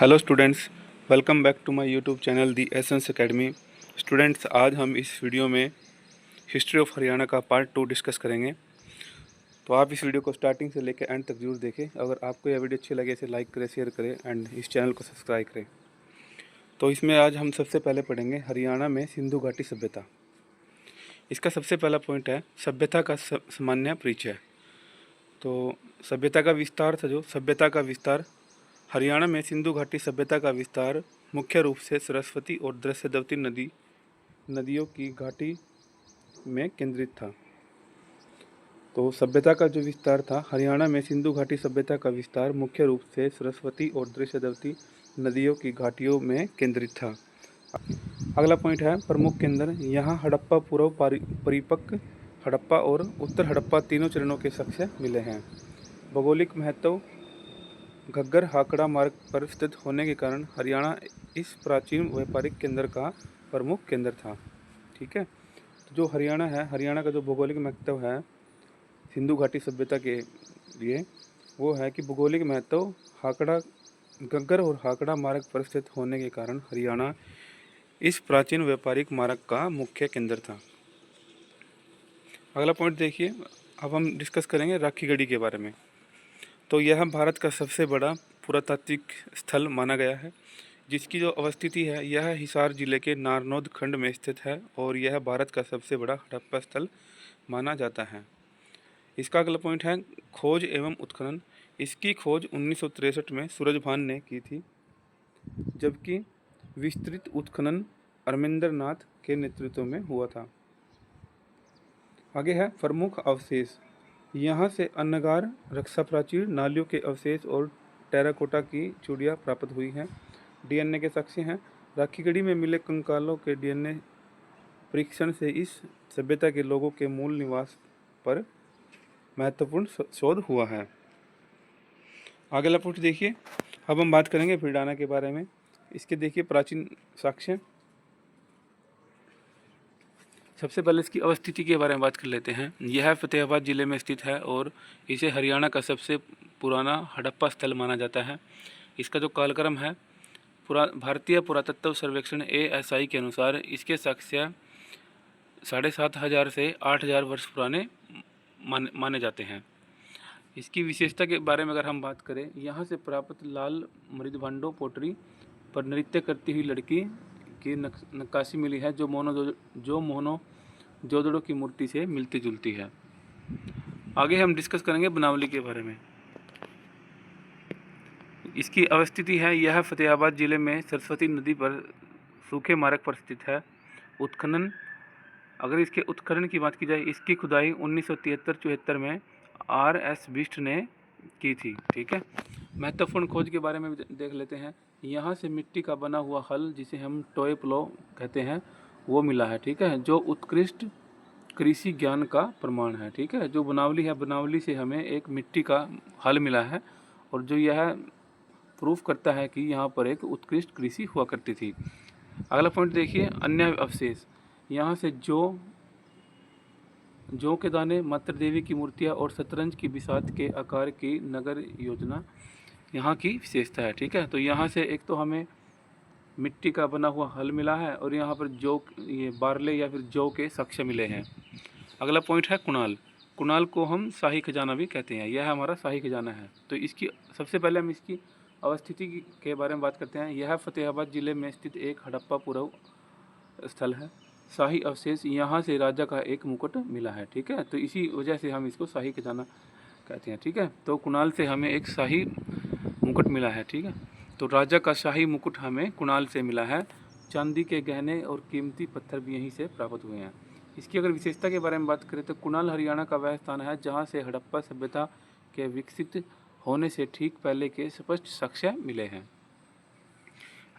Hello students, welcome back to my YouTube channel the Essence Academy. Students, आज हम इस video में history of Haryana का पार्ट 2 डिस्कस करेंगे। तो आप इस वीडियो को स्टार्टिंग से लेकर एंड तक जरूर देखें। अगर आपको यह वीडियो अच्छी लगे इसे लाइक करें, शेयर करें एंड इस चैनल को सब्सक्राइब करें। तो इसमें आज हम सबसे पहले पढ़ेंगे हरियाणा में सिंधु घाटी सभ्यता। इसका सबसे पहला पॉइंट है सभ्यता का सामान्य परिचय। तो सभ्यता का विस्तार हरियाणा में सिंधु घाटी सभ्यता का विस्तार मुख्य रूप से सरस्वती और दृश्यवती नदियों की घाटी में केंद्रित था। तो सभ्यता का जो विस्तार था, हरियाणा में सिंधु घाटी सभ्यता का विस्तार मुख्य रूप से सरस्वती और दृश्यवती नदियों की घाटियों में केंद्रित था। अगला पॉइंट है प्रमुख केंद्र। यहाँ हड़प्पा, पूर्व परिपक्व हड़प्पा और उत्तर हड़प्पा तीनों चरणों के साक्ष्य मिले हैं। भौगोलिक महत्व घग्गर हाकड़ा मार्ग पर स्थित होने के कारण हरियाणा इस प्राचीन व्यापारिक केंद्र का प्रमुख केंद्र था। ठीक है, तो जो हरियाणा है, हरियाणा का जो भौगोलिक महत्व है सिंधु घाटी सभ्यता के लिए, वो है कि भौगोलिक महत्व घग्गर और हाकड़ा मार्ग पर स्थित होने के कारण हरियाणा इस प्राचीन व्यापारिक मार्ग का मुख्य केंद्र था। अगला पॉइंट देखिए, अब हम डिस्कस करेंगे राखीगढ़ी के बारे में। तो यह भारत का सबसे बड़ा पुरातात्विक स्थल माना गया है, जिसकी जो अवस्थिति है यह हिसार जिले के नारनौद खंड में स्थित है और यह भारत का सबसे बड़ा हड़प्पा स्थल माना जाता है। इसका अगला पॉइंट है खोज एवं उत्खनन। इसकी खोज 1963 में सूरजभान ने की थी, जबकि विस्तृत उत्खनन अरविंदर नाथ के नेतृत्व में हुआ था। आगे है प्रमुख अवशेष। यहाँ से अन्नगार, रक्षा प्राचीर, नालियों के अवशेष और टेराकोटा की चूड़ियाँ प्राप्त हुई हैं। डीएनए के साक्ष्य हैं। राखीगढ़ी में मिले कंकालों के डीएनए परीक्षण से इस सभ्यता के लोगों के मूल निवास पर महत्वपूर्ण शोध हुआ है। अगला पॉइंट देखिए, अब हम बात करेंगे भिड़ाना के बारे में। इसके देखिए प्राचीन साक्ष्य। सबसे पहले इसकी अवस्थिति के बारे में बात कर लेते हैं। यह फतेहाबाद जिले में स्थित है और इसे हरियाणा का सबसे पुराना हड़प्पा स्थल माना जाता है। इसका जो कालक्रम है, भारतीय पुरातत्व सर्वेक्षण ASI के अनुसार इसके साक्ष्य 7,500 से 8,000 वर्ष पुराने माने जाते हैं। इसकी विशेषता के बारे में अगर हम बात करें, यहाँ से प्राप्त लाल मृदभांडों पोटरी पर नृत्य करती हुई लड़की की नक्काशी मिली है, जो मोहनो जोदड़ो की मूर्ति से मिलती जुलती है। आगे हम डिस्कस करेंगे बनावली के बारे में। इसकी अवस्थिति है, यह फतेहाबाद जिले में सरस्वती नदी पर सूखे मार्ग पर स्थित है। उत्खनन, अगर इसके उत्खनन की बात की जाए, इसकी खुदाई 1973-74 में RS बिष्ट ने की थी। ठीक है, महत्वपूर्ण खोज के बारे में देख लेते हैं। यहाँ से मिट्टी का बना हुआ हल, जिसे हम टॉय प्लो कहते हैं, वो मिला है। ठीक है, जो उत्कृष्ट कृषि ज्ञान का प्रमाण है। ठीक है, जो बनावली है, बनावली से हमें एक मिट्टी का हल मिला है और जो यह प्रूफ करता है कि यहाँ पर एक उत्कृष्ट कृषि हुआ करती थी। अगला पॉइंट देखिए, अन्य अवशेष। यहाँ से जौ के दाने, मातृ देवी की मूर्तियाँ और शतरंज की बिसात के आकार की नगर योजना यहाँ की विशेषता है। ठीक है, तो यहाँ से एक तो हमें मिट्टी का बना हुआ हल मिला है और यहाँ पर ये बारले या फिर जौ के साक्ष्य मिले हैं। अगला पॉइंट है कुणाल। कुणाल को हम शाही खजाना भी कहते हैं, यह हमारा शाही खजाना है। तो इसकी सबसे पहले हम इसकी अवस्थिति के बारे में बात करते हैं। यह फतेहाबाद जिले में स्थित एक हड़प्पा पूर्व स्थल है। शाही अवशेष, यहाँ से राजा का एक मुकुट मिला है। ठीक है, तो इसी वजह से हम इसको शाही खजाना कहते हैं। ठीक है, तो कुणाल से हमें एक शाही मुकुट मिला है। ठीक है, तो राजा का शाही मुकुट हमें कुणाल से मिला है। चांदी के गहने और कीमती पत्थर भी यहीं से प्राप्त हुए हैं। इसकी अगर विशेषता के बारे में बात करें तो कुणाल हरियाणा का वह स्थान है जहाँ से हड़प्पा सभ्यता के विकसित होने से ठीक पहले के स्पष्ट साक्ष्य मिले हैं।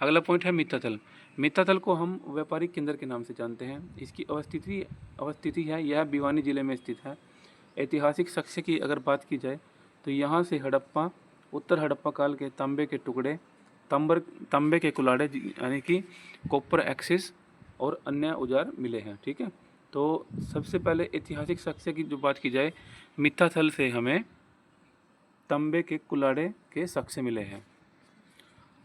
अगला पॉइंट है मित्ताथल। मित्ताथल को हम व्यापारिक केंद्र के नाम से जानते हैं। इसकी अवस्थिति है, यह भिवानी जिले में स्थित है। ऐतिहासिक साक्ष्य की अगर बात की जाए तो यहाँ से हड़प्पा, उत्तर हड़प्पा काल के तांबे के टुकड़े, तांबे के कुलाड़े यानी कि कॉपर एक्सिस और अन्य औजार मिले हैं। ठीक है, तो सबसे पहले ऐतिहासिक साक्ष्य की जो बात की जाए, मित्ताथल से हमें तांबे के कुलाड़े के साक्ष्य मिले हैं।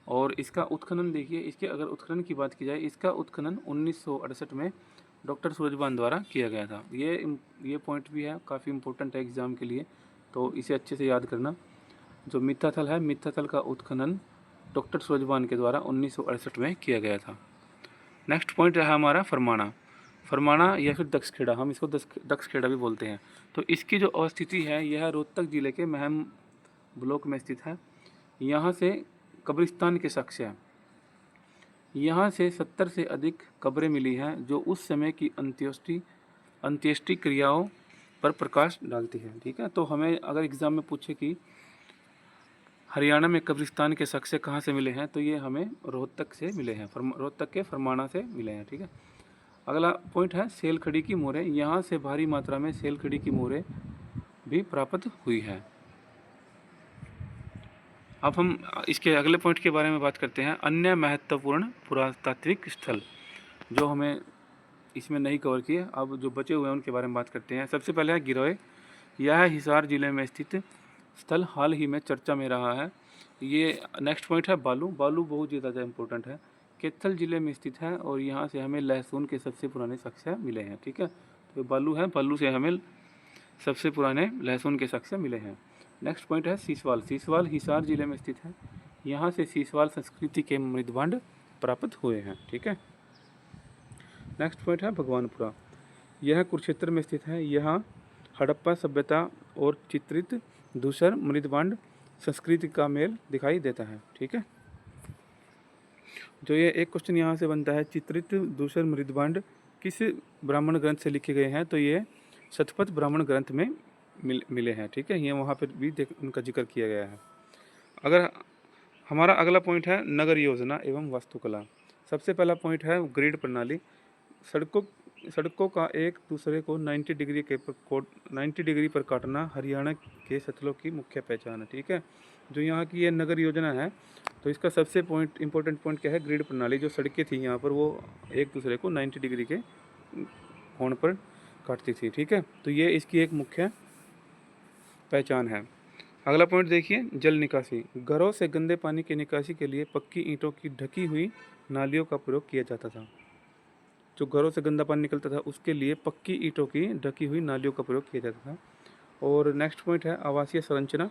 और इसका उत्खनन देखिए, इसके अगर उत्खनन की बात की जाए, इसका उत्खनन 1968 में डॉक्टर सूरजभान द्वारा किया गया था। ये पॉइंट भी है, काफ़ी इंपॉर्टेंट है एग्ज़ाम के लिए, तो इसे अच्छे से याद करना। जो मित्ताथल है, मित्ताथल का उत्खनन डॉक्टर सूरजभान के द्वारा 1968 में किया गया था। नेक्स्ट पॉइंट है हमारा फरमाना। फरमाना या फिर दक्षखेड़ा, हम इसको दक्षखेड़ा भी बोलते हैं। तो इसकी जो अवस्थिति है यह रोहतक जिले के महम ब्लॉक में स्थित है। यहाँ से कब्रिस्तान के साक्ष्य हैं। यहाँ से 70 से अधिक कब्रें मिली हैं जो उस समय की अंत्येष्टि क्रियाओं पर प्रकाश डालती है। ठीक है, तो हमें अगर एग्ज़ाम में पूछे कि हरियाणा में कब्रिस्तान के साक्ष्य कहाँ से मिले हैं, तो ये हमें रोहतक से मिले हैं, रोहतक के फरमाना से मिले हैं। ठीक है, अगला पॉइंट है सेलखड़ी की मोहरें। यहाँ से भारी मात्रा में सेलखड़ी की मोहरें भी प्राप्त हुई है। अब हम इसके अगले पॉइंट के बारे में बात करते हैं, अन्य महत्वपूर्ण पुरातात्विक स्थल जो हमें इसमें नहीं कवर किए, अब जो बचे हुए हैं उनके बारे में बात करते हैं। सबसे पहले है गिरोय। यह हिसार जिले में स्थित स्थल हाल ही में चर्चा में रहा है। ये नेक्स्ट पॉइंट है बालू। बालू बहुत ज़्यादा इंपॉर्टेंट है, कैथल जिले में स्थित है और यहाँ से हमें लहसुन के सबसे पुराने साक्ष्य मिले हैं। ठीक है, तो बालू है, बालू से हमें सबसे पुराने लहसुन के साक्ष्य मिले हैं। नेक्स्ट पॉइंट है सीसवाल। सीसवाल हिसार जिले में स्थित है। यहाँ से सीसवाल संस्कृति के मृदभांड प्राप्त हुए हैं। ठीक है, नेक्स्ट पॉइंट है भगवानपुरा। यह कुरुक्षेत्र में स्थित है। यहाँ हड़प्पा सभ्यता और चित्रित धूसर मृदभांड संस्कृति का मेल दिखाई देता है। ठीक है, जो ये एक क्वेश्चन यहाँ से बनता है, चित्रित धूसर मृदभांड किस ब्राह्मण ग्रंथ से लिखे गए हैं, तो ये शतपथ ब्राह्मण ग्रंथ में मिले हैं। ठीक है, ये वहाँ पर भी उनका जिक्र किया गया है। अगर हमारा अगला पॉइंट है नगर योजना एवं वास्तुकला। सबसे पहला पॉइंट है ग्रिड प्रणाली। सड़कों का एक दूसरे को 90 डिग्री पर काटना हरियाणा के स्थलों की मुख्य पहचान है। ठीक है, जो यहाँ की ये नगर योजना है, तो इसका सबसे इम्पोर्टेंट पॉइंट क्या है, ग्रिड प्रणाली। जो सड़कें थी यहाँ पर वो एक दूसरे को 90 डिग्री के कोण पर काटती थी। ठीक है, तो ये इसकी एक मुख्य पहचान है। अगला पॉइंट देखिए, जल निकासी। घरों से गंदे पानी की निकासी के लिए पक्की ईंटों की ढकी हुई नालियों का प्रयोग किया जाता था। जो घरों से गंदा पानी निकलता था उसके लिए पक्की ईंटों की ढकी हुई नालियों का प्रयोग किया जाता था। और नेक्स्ट पॉइंट है आवासीय संरचना।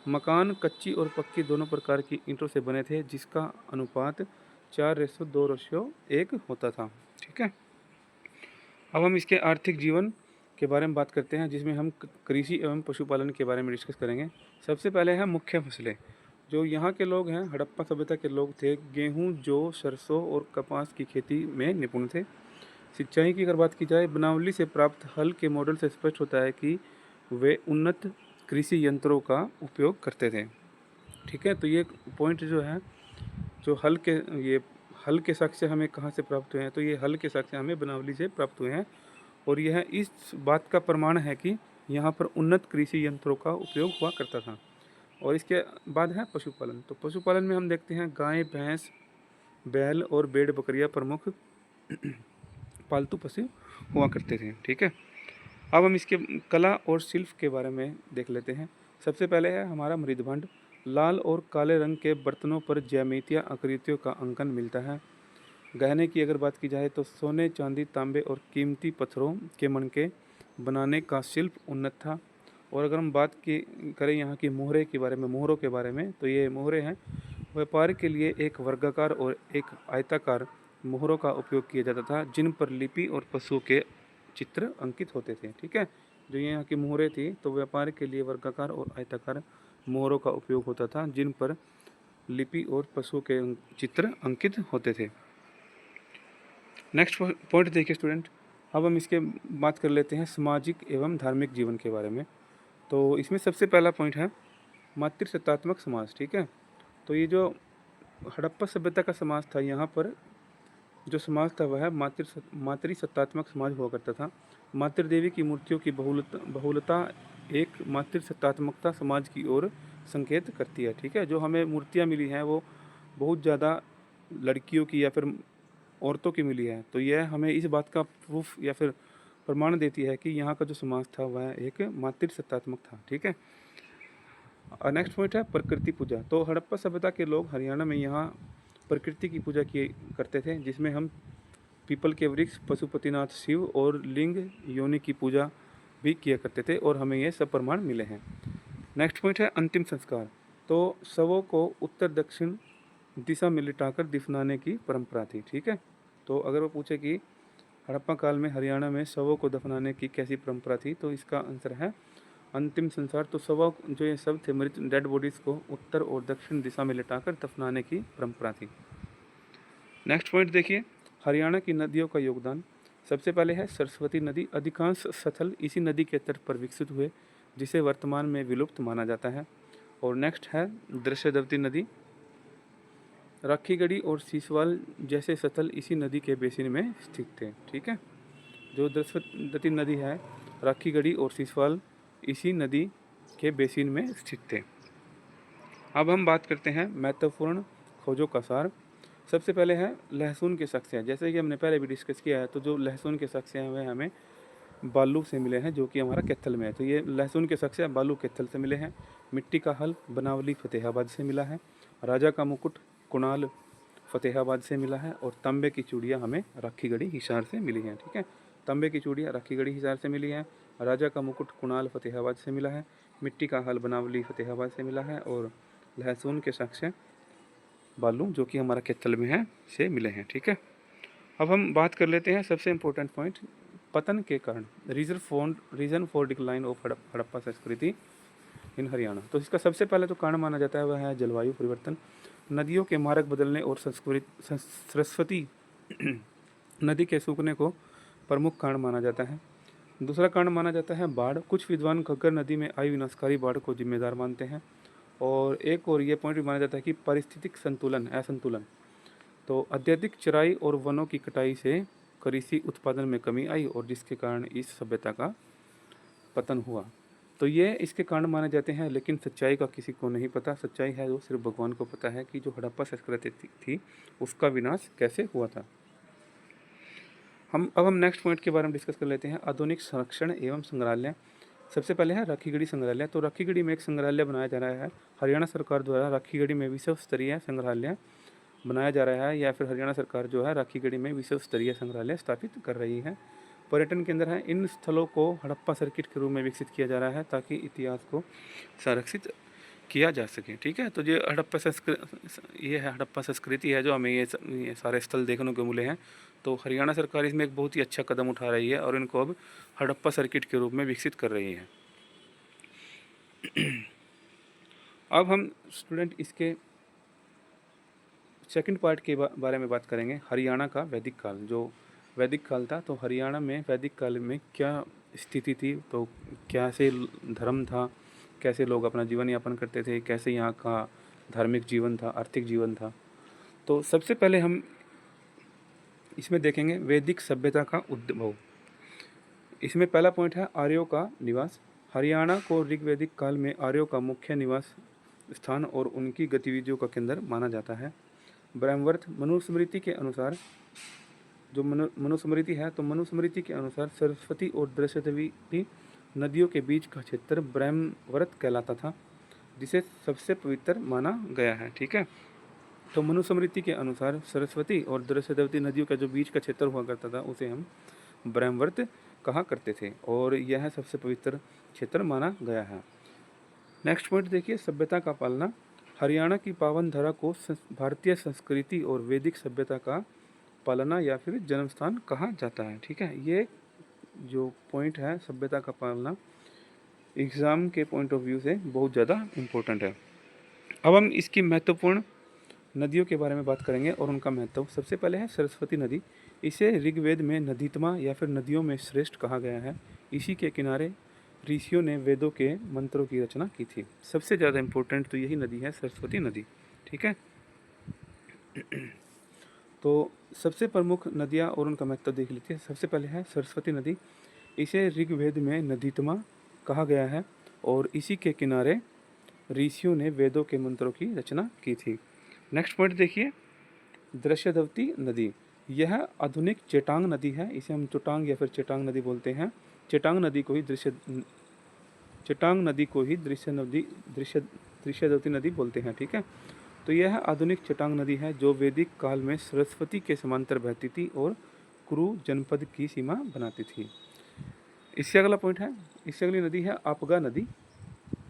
मकान कच्ची और पक्की दोनों प्रकार की ईंटों से बने थे जिसका अनुपात 4:2:1 होता था। ठीक है, अब हम इसके आर्थिक जीवन के बारे में बात करते हैं, जिसमें हम कृषि एवं पशुपालन के बारे में डिस्कस करेंगे। सबसे पहले है मुख्य फसलें। जो यहाँ के लोग हैं, हड़प्पा सभ्यता के लोग थे, गेहूँ, जौ, सरसों और कपास की खेती में निपुण थे। सिंचाई की अगर बात की जाए, बनावली से प्राप्त हल के मॉडल से स्पष्ट होता है कि वे उन्नत कृषि यंत्रों का उपयोग करते थे। ठीक है, तो ये पॉइंट जो है, जो हल के साक्ष्य हमें कहाँ से प्राप्त हुए हैं, तो ये हल के साक्ष्य हमें बनावली से प्राप्त हुए हैं। और यह इस बात का प्रमाण है कि यहाँ पर उन्नत कृषि यंत्रों का उपयोग हुआ करता था। और इसके बाद है पशुपालन। तो पशुपालन में हम देखते हैं गाय, भैंस, बैल और भेड़ बकरियाँ प्रमुख पालतू पशु हुआ करते थे। ठीक है, अब हम इसके कला और शिल्प के बारे में देख लेते हैं। सबसे पहले है हमारा मृदभांड। लाल और काले रंग के बर्तनों पर ज्यामितीय आकृतियों का अंकन मिलता है। गहने की अगर बात की जाए तो सोने, चांदी, तांबे और कीमती पत्थरों के मणके बनाने का शिल्प उन्नत था। और अगर हम बात की करें यहाँ की मोहरे के बारे में, मोहरों के बारे में, तो ये मोहरे हैं, व्यापार के लिए एक वर्गाकार और एक आयताकार मोहरों का उपयोग किया जाता था जिन पर लिपि और पशुओं के चित्र अंकित होते थे। ठीक है, जो यहाँ की मोहरें थी, तो व्यापार के लिए वर्गाकार और आयताकार मोहरों का उपयोग होता था जिन पर लिपि और पशुओं के चित्र अंकित होते थे। नेक्स्ट पॉइंट देखिए स्टूडेंट, अब हम इसके बात कर लेते हैं सामाजिक एवं धार्मिक जीवन के बारे में। तो इसमें सबसे पहला पॉइंट है मातृसत्तात्मक समाज। ठीक है, तो ये जो हड़प्पा सभ्यता का समाज था, यहाँ पर जो समाज था वह मातृसत्तात्मक समाज हुआ करता था। मातृदेवी की मूर्तियों की बहुलता एक मातृसत्तात्मकता समाज की ओर संकेत करती है। ठीक है, जो हमें मूर्तियाँ मिली हैं वो बहुत ज़्यादा लड़कियों की या फिर औरतों की मिली है, तो यह हमें इस बात का प्रूफ या फिर प्रमाण देती है कि यहाँ का जो समाज था वह एक मातृसत्तात्मक था। ठीक है, नेक्स्ट पॉइंट है प्रकृति पूजा। तो हड़प्पा सभ्यता के लोग हरियाणा में यहाँ प्रकृति की पूजा किए करते थे, जिसमें हम पीपल के वृक्ष, पशुपतिनाथ शिव और लिंग योनि की पूजा भी किया करते थे और हमें ये सब प्रमाण मिले हैं। नेक्स्ट पॉइंट है अंतिम संस्कार। तो शवों को उत्तर दक्षिण दिशा में लिटाकर दफनाने की परंपरा थी। ठीक है, तो अगर वो पूछे कि हड़प्पा काल में हरियाणा में शवों को दफनाने की कैसी परंपरा थी, तो इसका आंसर है अंतिम संस्कार। तो शवों जो ये सब थे मृत डेड बॉडीज को उत्तर और दक्षिण दिशा में लिटाकर दफनाने की परंपरा थी। नेक्स्ट पॉइंट देखिए, हरियाणा की नदियों का योगदान। सबसे पहले है सरस्वती नदी। अधिकांश स्थल इसी नदी के तट पर विकसित हुए, जिसे वर्तमान में विलुप्त माना जाता है। और नेक्स्ट है दृश्यदवती नदी। राखीगढ़ी और सीसवाल जैसे स्थल इसी नदी के बेसिन में स्थित थे। ठीक है, जो दृश्यदवती नदी है, राखीगढ़ी और सीसवाल इसी नदी के बेसिन में स्थित थे। अब हम बात करते हैं महत्वपूर्ण खोजों का सार। सबसे पहले है लहसुन के शख्सियाँ। जैसे कि हमने पहले भी डिस्कस किया है, तो जो लहसुन के शख्सियाँ हैं हमें बालू से मिले हैं, जो कि हमारा कैथल में है। तो ये लहसुन के शख्सियाँ बालू कैथल से मिले हैं। मिट्टी का हल बनावली फतेहाबाद से मिला है। राजा का मुकुट कुणाल फतेहाबाद से मिला है। और तांबे की चूड़ियाँ हमें राखीगढ़ी हिसार से मिली हैं। ठीक है, तांबे की चूड़ियाँ राखीगढ़ी हिसार से मिली हैं। राजा का मुकुट कुणाल फतेहाबाद से मिला है। मिट्टी का हल बनावली फतेहाबाद से मिला है। और लहसुन के साक्ष्य बालू, जो कि हमारा कैथल में है, से मिले हैं। ठीक है, अब हम बात कर लेते हैं सबसे इम्पोर्टेंट पॉइंट, पतन के कारण। Reason for decline of Harappa संस्कृति इन हरियाणा। तो इसका सबसे पहले जो कारण माना जाता है वह है जलवायु परिवर्तन। नदियों के मार्ग बदलने और सरस्वती नदी के सूखने को प्रमुख कारण माना जाता है। दूसरा कारण माना जाता है बाढ़। कुछ विद्वान घग्गर नदी में आई विनाशकारी बाढ़ को जिम्मेदार मानते हैं। और एक और ये पॉइंट भी माना जाता है कि पारिस्थितिक असंतुलन। तो अत्यधिक चराई और वनों की कटाई से कृषि उत्पादन में कमी आई, और जिसके कारण इस सभ्यता का पतन हुआ। तो ये इसके कारण माने जाते हैं, लेकिन सच्चाई का किसी को नहीं पता। सच्चाई है वो सिर्फ भगवान को पता है कि जो हड़प्पा संस्कृति थी उसका विनाश कैसे हुआ था। अब हम नेक्स्ट पॉइंट के बारे में डिस्कस कर लेते हैं, आधुनिक संरक्षण एवं संग्रहालय। सबसे पहले है राखीगढ़ी संग्रहालय। तो राखीगढ़ी में एक संग्रहालय बनाया जा रहा है। हरियाणा सरकार द्वारा राखीगढ़ी में विश्व स्तरीय संग्रहालय बनाया जा रहा है, या फिर हरियाणा सरकार जो है राखीगढ़ी में विश्व स्तरीय संग्रहालय स्थापित कर रही है। पर्यटन केंद्र है। इन स्थलों को हड़प्पा सर्किट के रूप में विकसित किया जा रहा है, ताकि इतिहास को संरक्षित किया जा सके। ठीक है, तो ये हड़प्पा संस्कृति है जो हमें ये सारे स्थल देखने को मिले हैं। तो हरियाणा सरकार इसमें एक बहुत ही अच्छा कदम उठा रही है और इनको अब हड़प्पा सर्किट के रूप में विकसित कर रही है। अब हम स्टूडेंट इसके सेकंड पार्ट के बारे में बात करेंगे, हरियाणा का वैदिक काल। जो वैदिक काल था, तो हरियाणा में वैदिक काल में क्या स्थिति थी, तो कैसे धर्म था, कैसे लोग अपना जीवन यापन करते थे, कैसे यहाँ का धार्मिक जीवन था, आर्थिक जीवन था। तो सबसे पहले हम इसमें देखेंगे वैदिक सभ्यता का उद्भव। इसमें पहला पॉइंट है आर्यों का निवास। हरियाणा को ऋग्वैदिक काल में आर्यों का मुख्य निवास स्थान और उनकी गतिविधियों का केंद्र माना जाता है। ब्रह्मवर्त मनुस्मृति के अनुसार, जो मनुस्मृति है, तो मनुस्मृति के अनुसार सरस्वती और दृश्यदवती नदियों के बीच का क्षेत्र ब्रह्मवर्त कहलाता था, जिसे सबसे पवित्र माना गया है। ठीक है, तो मनुस्मृति के अनुसार सरस्वती और दृश्यदवती नदियों का जो बीच का क्षेत्र हुआ करता था उसे हम ब्रह्मवर्त कहा करते थे, और यह सबसे पवित्र क्षेत्र माना गया है। नेक्स्ट पॉइंट देखिए, सभ्यता का पालना। हरियाणा की पावन धरा को भारतीय संस्कृति और वैदिक सभ्यता का पालना या फिर जन्म स्थान कहा जाता है। ठीक है, ये जो पॉइंट है सभ्यता का पालना, एग्ज़ाम के पॉइंट ऑफ व्यू से बहुत ज़्यादा इम्पोर्टेंट है। अब हम इसकी महत्वपूर्ण नदियों के बारे में बात करेंगे और उनका महत्व। सबसे पहले है सरस्वती नदी। इसे ऋग्वेद में नदीतमा या फिर नदियों में श्रेष्ठ कहा गया है। इसी के किनारे ऋषियों ने वेदों के मंत्रों की रचना की थी। सबसे ज़्यादा इम्पोर्टेंट तो यही नदी है, सरस्वती नदी। ठीक है, तो सबसे प्रमुख नदियाँ और उनका महत्व देख लीजिए। सबसे पहले है सरस्वती नदी। इसे ऋग्वेद में नदीतमा कहा गया है और इसी के किनारे ऋषियों ने वेदों के मंत्रों की रचना की थी। नेक्स्ट पॉइंट देखिए, दृश्यदवती नदी। यह आधुनिक चेटांग नदी है। इसे हम चुटांग या फिर चेटांग नदी बोलते हैं। चेटांग नदी को ही चटांग नदी को ही दृश्यवती नदी बोलते हैं। ठीक है, तो यह आधुनिक चटांग नदी है जो वैदिक काल में सरस्वती के समांतर बहती थी और कुरु जनपद की सीमा बनाती थी। इससे अगला पॉइंट है, इससे अगली नदी है आपगा नदी,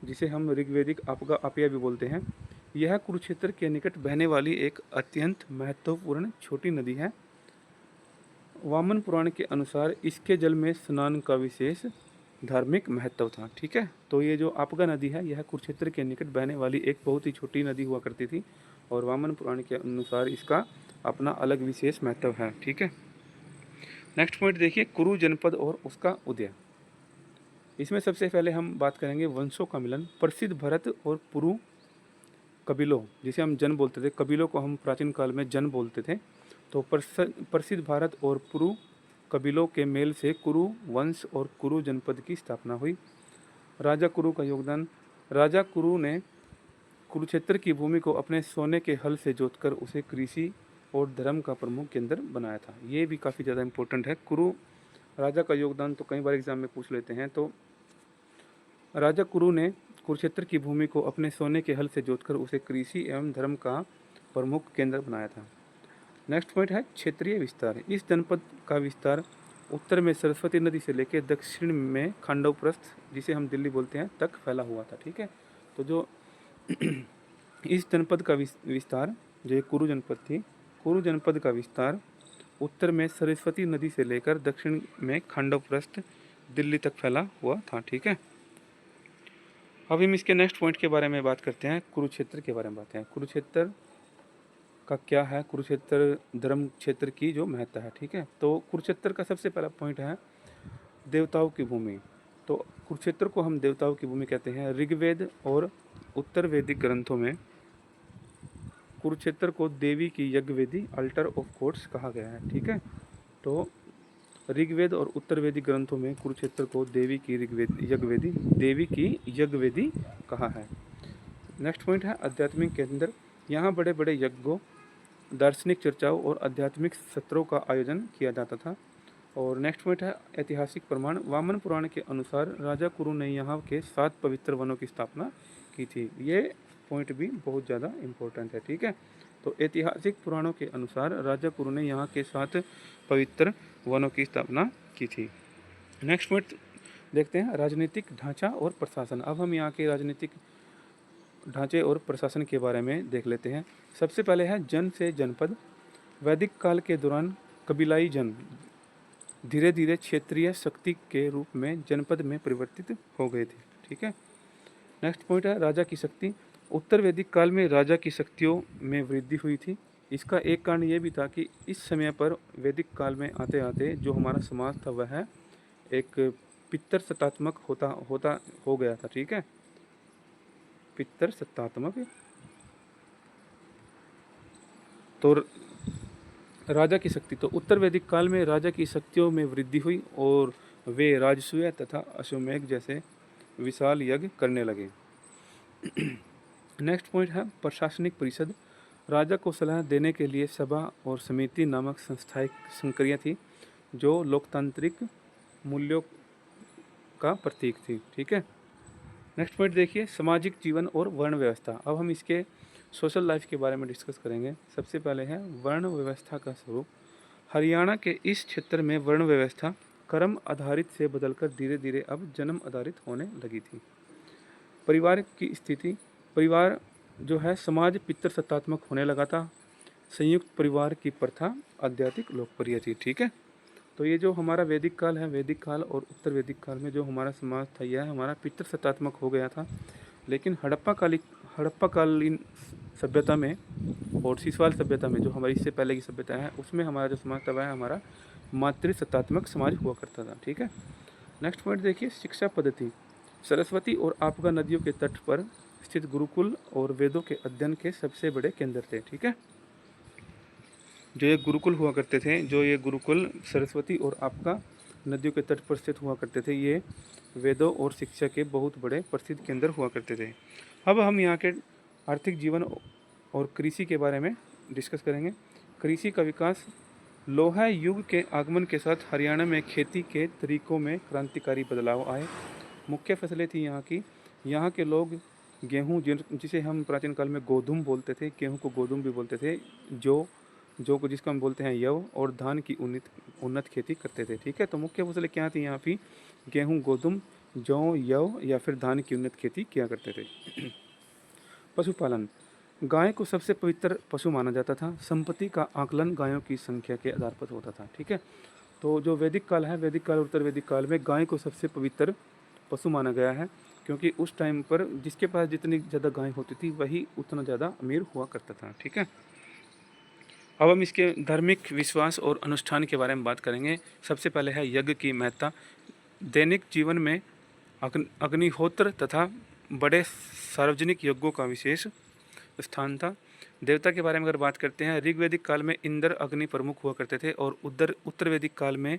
जिसे हम ऋग्वेदिक आपगा आपिया भी बोलते हैं। यह कुरुक्षेत्र के निकट बहने वाली एक अत्यंत महत्वपूर्ण छोटी नदी है। वामन पुराण के अनुसार इसके जल में स्नान का विशेष धार्मिक महत्व था। ठीक है, तो ये जो आपगा नदी है यह कुरुक्षेत्र के निकट बहने वाली एक बहुत ही छोटी नदी हुआ करती थी और वामन पुराण के अनुसार इसका अपना अलग विशेष महत्व है। ठीक है, नेक्स्ट पॉइंट देखिए, कुरु जनपद और उसका उदय। इसमें सबसे पहले हम बात करेंगे वंशों का मिलन। प्रसिद्ध भरत और पुरु कबीलों, जिसे हम जन बोलते थे, कबीलों को हम प्राचीन काल में जन बोलते थे, तो प्रसिद्ध भारत और पुरु कबीलों के मेल से कुरु वंश और कुरु जनपद की स्थापना हुई। राजा कुरु का योगदान। राजा कुरु ने कुरुक्षेत्र की भूमि को अपने सोने के हल से जोतकर उसे कृषि और धर्म का प्रमुख केंद्र बनाया था। ये भी काफ़ी ज़्यादा इंपॉर्टेंट है। कुरु राजा का योगदान तो कई बार एग्जाम में पूछ लेते हैं। तो राजा कुरु ने कुरुक्षेत्र की भूमि को अपने सोने के हल से जोतकर उसे कृषि एवं धर्म का प्रमुख केंद्र बनाया था। नेक्स्ट पॉइंट है क्षेत्रीय विस्तार। इस जनपद का विस्तार उत्तर में सरस्वती नदी से लेकर दक्षिण में खांडवप्रस्थ, जिसे हम दिल्ली बोलते हैं, तक फैला हुआ था। ठीक है, तो जो इस जनपद का विस्तार, जो ये कुरु जनपद थी, कुरु जनपद का विस्तार उत्तर में सरस्वती नदी से लेकर दक्षिण में खांडवप्रस्थ दिल्ली तक फैला हुआ था। ठीक है, अब हम इसके नेक्स्ट पॉइंट के बारे में बात करते हैं, कुरुक्षेत्र के बारे में बात हैं। कुरुक्षेत्र का क्या है, कुरुक्षेत्र धर्म क्षेत्र की जो महत्ता है। ठीक है, तो कुरुक्षेत्र का सबसे पहला पॉइंट है देवताओं की भूमि। तो कुरुक्षेत्र को हम देवताओं की भूमि कहते हैं। ऋग्वेद और उत्तर वैदिक ग्रंथों में कुरुक्षेत्र को देवी की यज्ञवेदी, अल्टर ऑफ गॉड्स कहा गया है। ठीक है, तो ऋग्वेद और उत्तर वैदिक ग्रंथों में कुरुक्षेत्र को देवी की यज्ञवेदी कहा है। नेक्स्ट पॉइंट है आध्यात्मिक केंद्र। यहाँ बड़े बड़े यज्ञों, दार्शनिक चर्चाओं और आध्यात्मिक सत्रों का आयोजन किया जाता था। और नेक्स्ट पॉइंट है ऐतिहासिक प्रमाण। वामन पुराण के अनुसार राजा कुरु ने यहाँ के 7 पवित्र वनों की स्थापना की थी। ये पॉइंट भी बहुत ज़्यादा इम्पोर्टेंट है। ठीक है, तो ऐतिहासिक पुराणों के अनुसार राजा कुरु ने यहाँ के 7 पवित्र वनों की स्थापना की थी। नेक्स्ट पॉइंट देखते हैं राजनीतिक ढांचा और प्रशासन। अब हम यहाँ के राजनीतिक ढांचे और प्रशासन के बारे में देख लेते हैं। सबसे पहले है जन से जनपद। वैदिक काल के दौरान कबीलाई जन धीरे धीरे क्षेत्रीय शक्ति के रूप में जनपद में परिवर्तित हो गए थे। ठीक है, नेक्स्ट पॉइंट है राजा की शक्ति। उत्तर वैदिक काल में राजा की शक्तियों में वृद्धि हुई थी। इसका एक कारण ये भी था कि इस समय पर वैदिक काल में आते आते जो हमारा समाज था वह एक पितर सत्तात्मक हो गया था। ठीक है, पितर सत्तात्मक। तो राजा की शक्ति, तो उत्तर वैदिक काल में राजा की शक्तियों में वृद्धि हुई और वे राजसूय तथा अश्वमेध जैसे विशाल यज्ञ करने लगे। नेक्स्ट पॉइंट है प्रशासनिक परिषद। राजा को सलाह देने के लिए सभा और समिति नामक संस्थाएं संक्रिया थी जो लोकतांत्रिक मूल्यों का प्रतीक थी। ठीक है, नेक्स्ट पॉइंट देखिए सामाजिक जीवन और वर्ण व्यवस्था। अब हम इसके सोशल लाइफ के बारे में डिस्कस करेंगे। सबसे पहले है वर्ण व्यवस्था का स्वरूप। हरियाणा के इस क्षेत्र में वर्ण व्यवस्था कर्म आधारित से बदलकर धीरे धीरे अब जन्म आधारित होने लगी थी। परिवार की स्थिति, परिवार जो है समाज पितृ सत्तात्मक होने लगा था। संयुक्त परिवार की प्रथा अत्यधिक लोकप्रिय थी। ठीक है, तो ये जो हमारा वैदिक काल है, वैदिक काल और उत्तर वैदिक काल में जो हमारा समाज था यह हमारा पितृ सत्तात्मक हो गया था। लेकिन हड़प्पाकालीन सभ्यता में और सीसवाल सभ्यता में जो हमारी इससे पहले की सभ्यता है उसमें हमारा जो समाज था वह हमारा मातृ सत्तात्मक समाज हुआ करता था। ठीक है, नेक्स्ट पॉइंट देखिए शिक्षा पद्धति। सरस्वती और आपगा नदियों के तट पर स्थित गुरुकुल और वेदों के अध्ययन के सबसे बड़े केंद्र थे। ठीक है, जो ये गुरुकुल हुआ करते थे, जो ये गुरुकुल सरस्वती और आपगा नदियों के तट पर स्थित हुआ करते थे, ये वेदों और शिक्षा के बहुत बड़े प्रसिद्ध केंद्र हुआ करते थे। अब हम यहाँ के आर्थिक जीवन और कृषि के बारे में डिस्कस करेंगे। कृषि का विकास। लोहा युग के आगमन के साथ हरियाणा में खेती के तरीकों में क्रांतिकारी बदलाव आए। मुख्य फसलें थी यहाँ की। यहाँ के लोग गेहूँ, जिसे हम प्राचीन काल में गोधूम बोलते थे, गेहूँ को गोधूम भी बोलते थे, जौ को जिसको हम बोलते हैं यव, और धान की उन्नत खेती करते थे। ठीक है, तो मुख्य फसलें क्या थी यहाँ की? गेहूँ, गोधूम, जौ, यव या फिर धान की उन्नत खेती किया करते थे। पशुपालन। गाय को सबसे पवित्र पशु माना जाता था। संपत्ति का आकलन गायों की संख्या के आधार पर होता था। ठीक है, तो जो वैदिक काल है, वैदिक काल, उत्तर वैदिक काल में गाय को सबसे पवित्र पशु माना गया है, क्योंकि उस टाइम पर जिसके पास जितनी ज़्यादा गाय होती थी वही उतना ज़्यादा अमीर हुआ करता था। ठीक है, अब हम इसके धार्मिक विश्वास और अनुष्ठान के बारे में बात करेंगे। सबसे पहले है यज्ञ की महत्ता। दैनिक जीवन में अग्निहोत्र तथा बड़े सार्वजनिक यज्ञों का विशेष स्थान था। देवता के बारे में अगर बात करते हैं, ऋग्वैदिक काल में इंद्र अग्नि प्रमुख हुआ करते थे, और उत्तर वैदिक काल में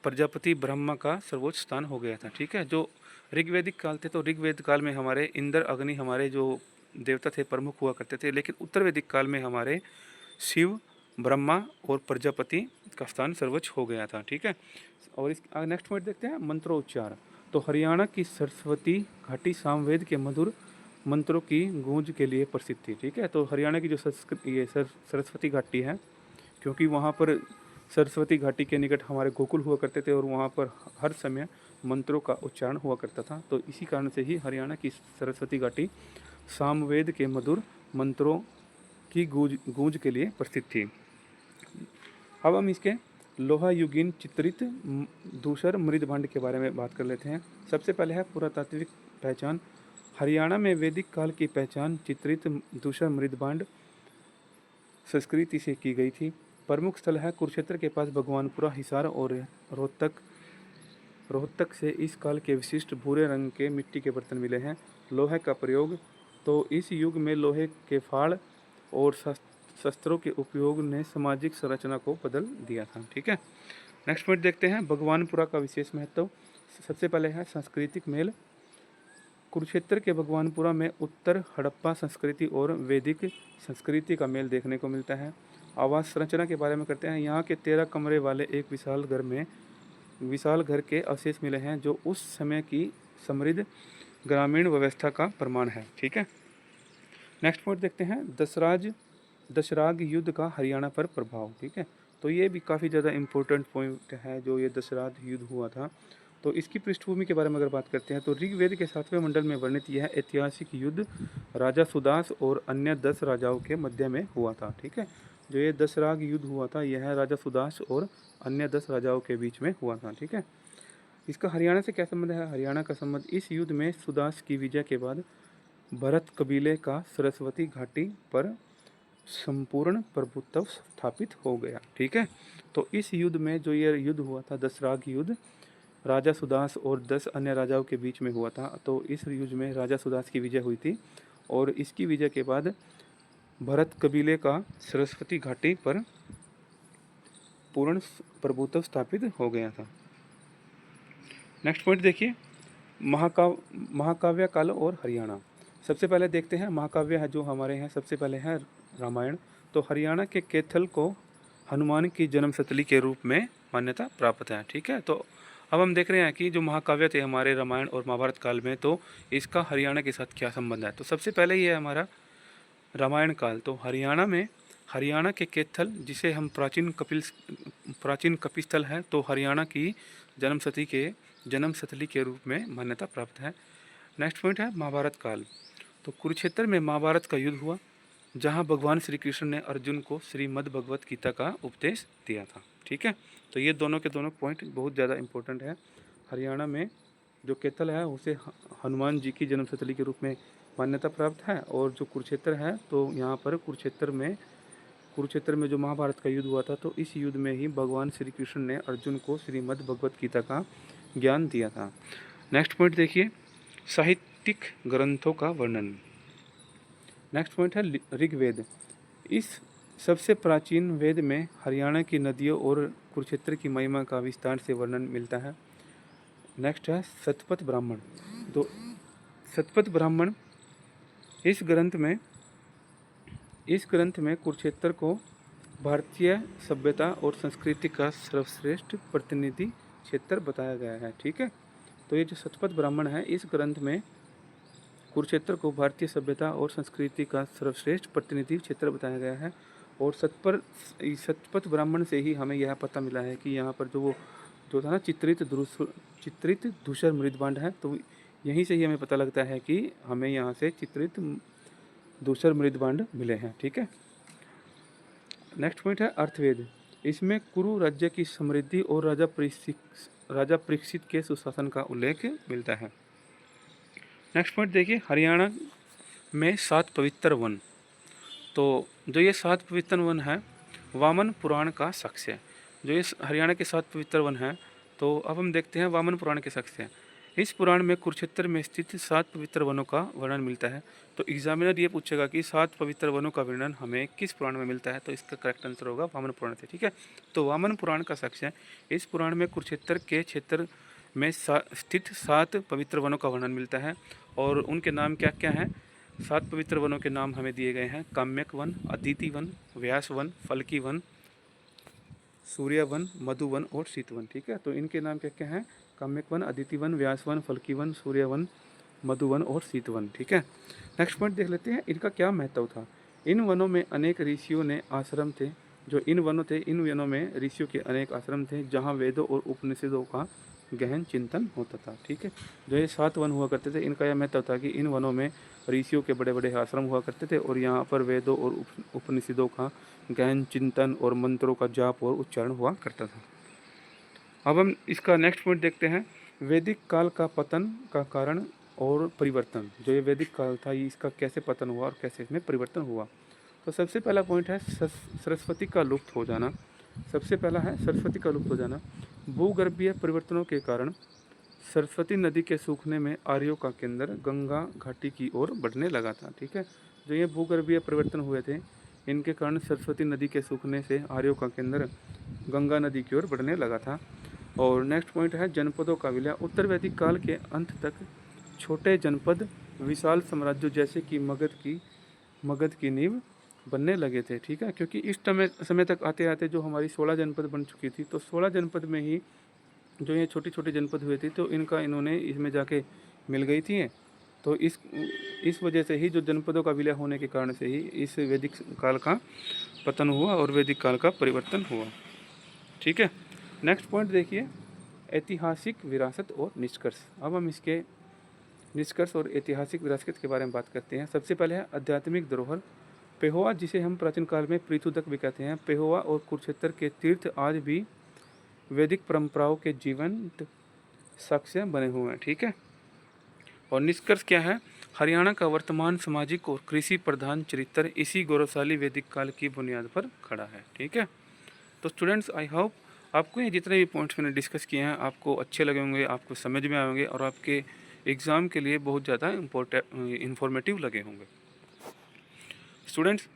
प्रजापति ब्रह्मा का सर्वोच्च स्थान हो गया था। ठीक है, जो ऋग्वैदिक काल थे तो ऋग्वेद काल में हमारे इंद्र अग्नि हमारे जो देवता थे प्रमुख हुआ करते थे, लेकिन उत्तर वैदिक काल में हमारे शिव, ब्रह्मा और प्रजापति का स्थान सर्वोच्च हो गया था। ठीक है, और इस नेक्स्ट पॉइंट देखते हैं, मंत्रोच्चार। तो हरियाणा की सरस्वती घाटी सामवेद के मधुर मंत्रों की गूंज के लिए प्रसिद्ध थी। ठीक है, तो हरियाणा की जो सरस्वती घाटी है, क्योंकि वहाँ पर सरस्वती घाटी के निकट हमारे गोकुल हुआ करते थे और वहाँ पर हर समय मंत्रों का उच्चारण हुआ करता था, तो इसी कारण से ही हरियाणा की सरस्वती घाटी सामवेद के मधुर मंत्रों की गूंज के लिए प्रसिद्ध थी। अब हम इसके लोहा युगीन चित्रित धूसर मृदभांड के बारे में बात कर लेते हैं। सबसे पहले है पुरातात्विक पहचान। हरियाणा में वैदिक काल की पहचान चित्रित धूसर मृदभांड संस्कृति से की गई थी। प्रमुख स्थल है कुरुक्षेत्र के पास भगवानपुरा, हिसार और रोहतक से इस काल के विशिष्ट भूरे रंग के मिट्टी के बर्तन मिले हैं। लोहे का प्रयोग, तो इस युग में लोहे के फाड़ और शस्त्रों के उपयोग ने सामाजिक संरचना को बदल दिया था। ठीक है, नेक्स्ट पॉइंट देखते हैं, भगवानपुरा का विशेष महत्व। सबसे पहले है सांस्कृतिक मेल। कुरुक्षेत्र के भगवानपुरा में उत्तर हड़प्पा संस्कृति और वैदिक संस्कृति का मेल देखने को मिलता है। आवास संरचना के बारे में करते हैं। यहाँ के 13 कमरे वाले एक विशाल घर के अवशेष मिले हैं, जो उस समय की समृद्ध ग्रामीण व्यवस्था का प्रमाण है। ठीक है, नेक्स्ट पॉइंट देखते हैं, दशराग युद्ध का हरियाणा पर प्रभाव। ठीक है, तो ये भी काफ़ी ज़्यादा इम्पोर्टेंट पॉइंट है, जो ये दशराग युद्ध हुआ था। तो इसकी पृष्ठभूमि के बारे में अगर बात करते हैं, तो ऋग्वेद के 7वें मंडल में वर्णित यह ऐतिहासिक युद्ध राजा सुदास और अन्य 10 राजाओं के मध्य में हुआ था। ठीक है, जो ये दशराग युद्ध हुआ था, यह राजा सुदास और अन्य 10 राजाओं के बीच में हुआ था। ठीक है, इसका हरियाणा से क्या संबंध है? हरियाणा का संबंध, इस युद्ध में सुदास की विजय के बाद भरत कबीले का सरस्वती घाटी पर संपूर्ण प्रभुत्व स्थापित हो गया। ठीक है, तो इस युद्ध में जो ये युद्ध हुआ था, दशराग युद्ध, राजा सुदास और 10 अन्य राजाओं के बीच में हुआ था। तो इस युद्ध में राजा सुदास की विजय हुई थी, और इसकी विजय के बाद भरत कबीले का सरस्वती घाटी पर पूर्ण प्रभुत्व स्थापित हो गया था। नेक्स्ट पॉइंट देखिए, महाकाव्य काल और हरियाणा। सबसे पहले देखते हैं महाकाव्य है जो हमारे हैं। सबसे पहले है रामायण। तो हरियाणा के कैथल को हनुमान की जन्मस्थली के रूप में मान्यता प्राप्त है। ठीक है, तो अब हम देख रहे हैं कि जो महाकाव्य थे हमारे रामायण और महाभारत काल में, तो इसका हरियाणा के साथ क्या संबंध है। तो सबसे पहले ये है हमारा रामायण काल। तो हरियाणा के कैथल, जिसे हम प्राचीन कपिस्थल है, तो हरियाणा की जन्मस्थली के रूप में मान्यता प्राप्त है। नेक्स्ट पॉइंट है महाभारत काल। तो कुरुक्षेत्र में महाभारत का युद्ध हुआ, जहां भगवान श्री कृष्ण ने अर्जुन को श्रीमद् भगवत गीता का उपदेश दिया था। ठीक है, तो ये दोनों के दोनों पॉइंट बहुत ज़्यादा इंपॉर्टेंट है। हरियाणा में जो कैथल है उसे हनुमान जी की जन्मस्थली के रूप में मान्यता प्राप्त है, और जो कुरुक्षेत्र है, तो यहाँ पर कुरुक्षेत्र में जो महाभारत का युद्ध हुआ था, तो इस युद्ध में ही भगवान श्री कृष्ण ने अर्जुन को श्रीमद् भगवत गीता का ज्ञान दिया था। नेक्स्ट पॉइंट देखिए, साहित्यिक ग्रंथों का वर्णन। नेक्स्ट पॉइंट है ऋग्वेद। इस सबसे प्राचीन वेद में हरियाणा की नदियों और कुरुक्षेत्र की महिमा का विस्तार से वर्णन मिलता है। नेक्स्ट है शतपथ ब्राह्मण। तो शतपथ ब्राह्मण, इस ग्रंथ में कुरुक्षेत्र को भारतीय सभ्यता और संस्कृति का सर्वश्रेष्ठ प्रतिनिधि क्षेत्र बताया गया है। ठीक है, तो ये जो शतपथ ब्राह्मण है, इस ग्रंथ में कुरुक्षेत्र को भारतीय सभ्यता और संस्कृति का सर्वश्रेष्ठ प्रतिनिधि क्षेत्र बताया गया है। और शतपथ ब्राह्मण से ही हमें यह पता मिला है कि यहाँ पर जो था ना चित्रित धूसर मृदबांड है, तो यहीं से ही हमें पता लगता है कि हमें यहाँ से चित्रित धूसर मृदबांड मिले हैं। ठीक है, नेक्स्ट पॉइंट है अर्थवेद। इसमें कुरु राज्य की समृद्धि और राजा परीक्षित के सुशासन का उल्लेख मिलता है। नेक्स्ट पॉइंट देखिए, हरियाणा में 7 पवित्र वन। तो जो ये 7 पवित्र वन है, वामन पुराण का साक्ष्य है। जो ये हरियाणा के 7 पवित्र वन हैं, तो अब हम देखते हैं वामन पुराण के साक्ष्य। इस पुराण में कुरुक्षेत्र में स्थित 7 पवित्र वनों का वर्णन मिलता है। तो एग्जामिनर ये पूछेगा कि 7 पवित्र वनों का वर्णन हमें किस पुराण में मिलता है, तो इसका करेक्ट आंसर होगा वामन पुराण से। ठीक है, तो वामन पुराण का साक्ष्य, इस पुराण में कुरुक्षेत्र के क्षेत्र में स्थित 7 पवित्र वनों का वर्णन मिलता है। और उनके नाम क्या क्या हैं? 7 पवित्र वनों के नाम हमें दिए गए हैं: काम्यक वन, अदिति वन, व्यास वन, फल्की वन, सूर्य वन, मधु वन और शीत वन। ठीक है, तो इनके नाम क्या क्या हैं? काम्यक वन, अदिति वन, व्यास वन, फल्की वन, सूर्य वन, मधु वन और शीत वन। ठीक है, नेक्स्ट पॉइंट देख लेते हैं, इनका क्या महत्व था। इन वनों में अनेक ऋषियों ने आश्रम थे। जो इन वनों में ऋषियों के अनेक आश्रम थे, जहाँ वेदों और उपनिषदों का गहन चिंतन होता था। ठीक है, जो ये 7 वन हुआ करते थे, इनका यह महत्व था कि इन वनों में ऋषियों के बड़े बड़े आश्रम हुआ करते थे और यहाँ पर वेदों और उपनिषदों का गहन चिंतन और मंत्रों का जाप और उच्चारण हुआ करता था। अब हम इसका नेक्स्ट पॉइंट देखते हैं, वैदिक काल का पतन का कारण और परिवर्तन। जो ये वैदिक काल था, ये इसका कैसे पतन हुआ और कैसे इसमें परिवर्तन हुआ। तो सबसे पहला पॉइंट है सरस्वती का लुप्त हो जाना। सबसे पहला है सरस्वती का लुप्त हो जाना। भूगर्भीय परिवर्तनों के कारण सरस्वती नदी के सूखने में आर्यों का केंद्र गंगा घाटी की ओर बढ़ने लगा था। ठीक है, जो ये भूगर्भीय परिवर्तन हुए थे, इनके कारण सरस्वती नदी के सूखने से आर्यों का केंद्र गंगा नदी की ओर बढ़ने लगा था। और नेक्स्ट पॉइंट है जनपदों का विलय। उत्तर वैदिक काल के अंत तक छोटे जनपद विशाल साम्राज्यों जैसे कि मगध की नींव बनने लगे थे। ठीक है, क्योंकि इस समय तक आते आते जो हमारी 16 जनपद बन चुकी थी, तो 16 जनपद में ही जो ये छोटी छोटी जनपद हुए थे, तो इन्होंने इसमें जाके मिल गई थी। तो इस वजह से ही जो जनपदों का विलय होने के कारण से ही इस वैदिक काल का पतन हुआ और वैदिक काल का परिवर्तन हुआ। ठीक है, नेक्स्ट पॉइंट देखिए, ऐतिहासिक विरासत और निष्कर्ष। अब हम इसके निष्कर्ष और ऐतिहासिक विरासत के बारे में बात करते हैं। सबसे पहले है आध्यात्मिक धरोहर। पेहोवा, जिसे हम प्राचीन काल में पृथुदक भी कहते हैं, पेहोवा और कुरुक्षेत्र के तीर्थ आज भी वैदिक परंपराओं के जीवंत साक्ष्य बने हुए हैं। ठीक है, और निष्कर्ष क्या है? हरियाणा का वर्तमान सामाजिक और कृषि प्रधान चरित्र इसी गौरवशाली वैदिक काल की बुनियाद पर खड़ा है। ठीक है, तो स्टूडेंट्स, आई होप आपको ये जितने भी पॉइंट्स मैंने डिस्कस किए हैं आपको अच्छे लगे होंगे, आपको समझ में आएंगे और आपके एग्ज़ाम के लिए बहुत ज़्यादा इंफॉर्मेटिव लगे होंगे। स्टूडेंट्स,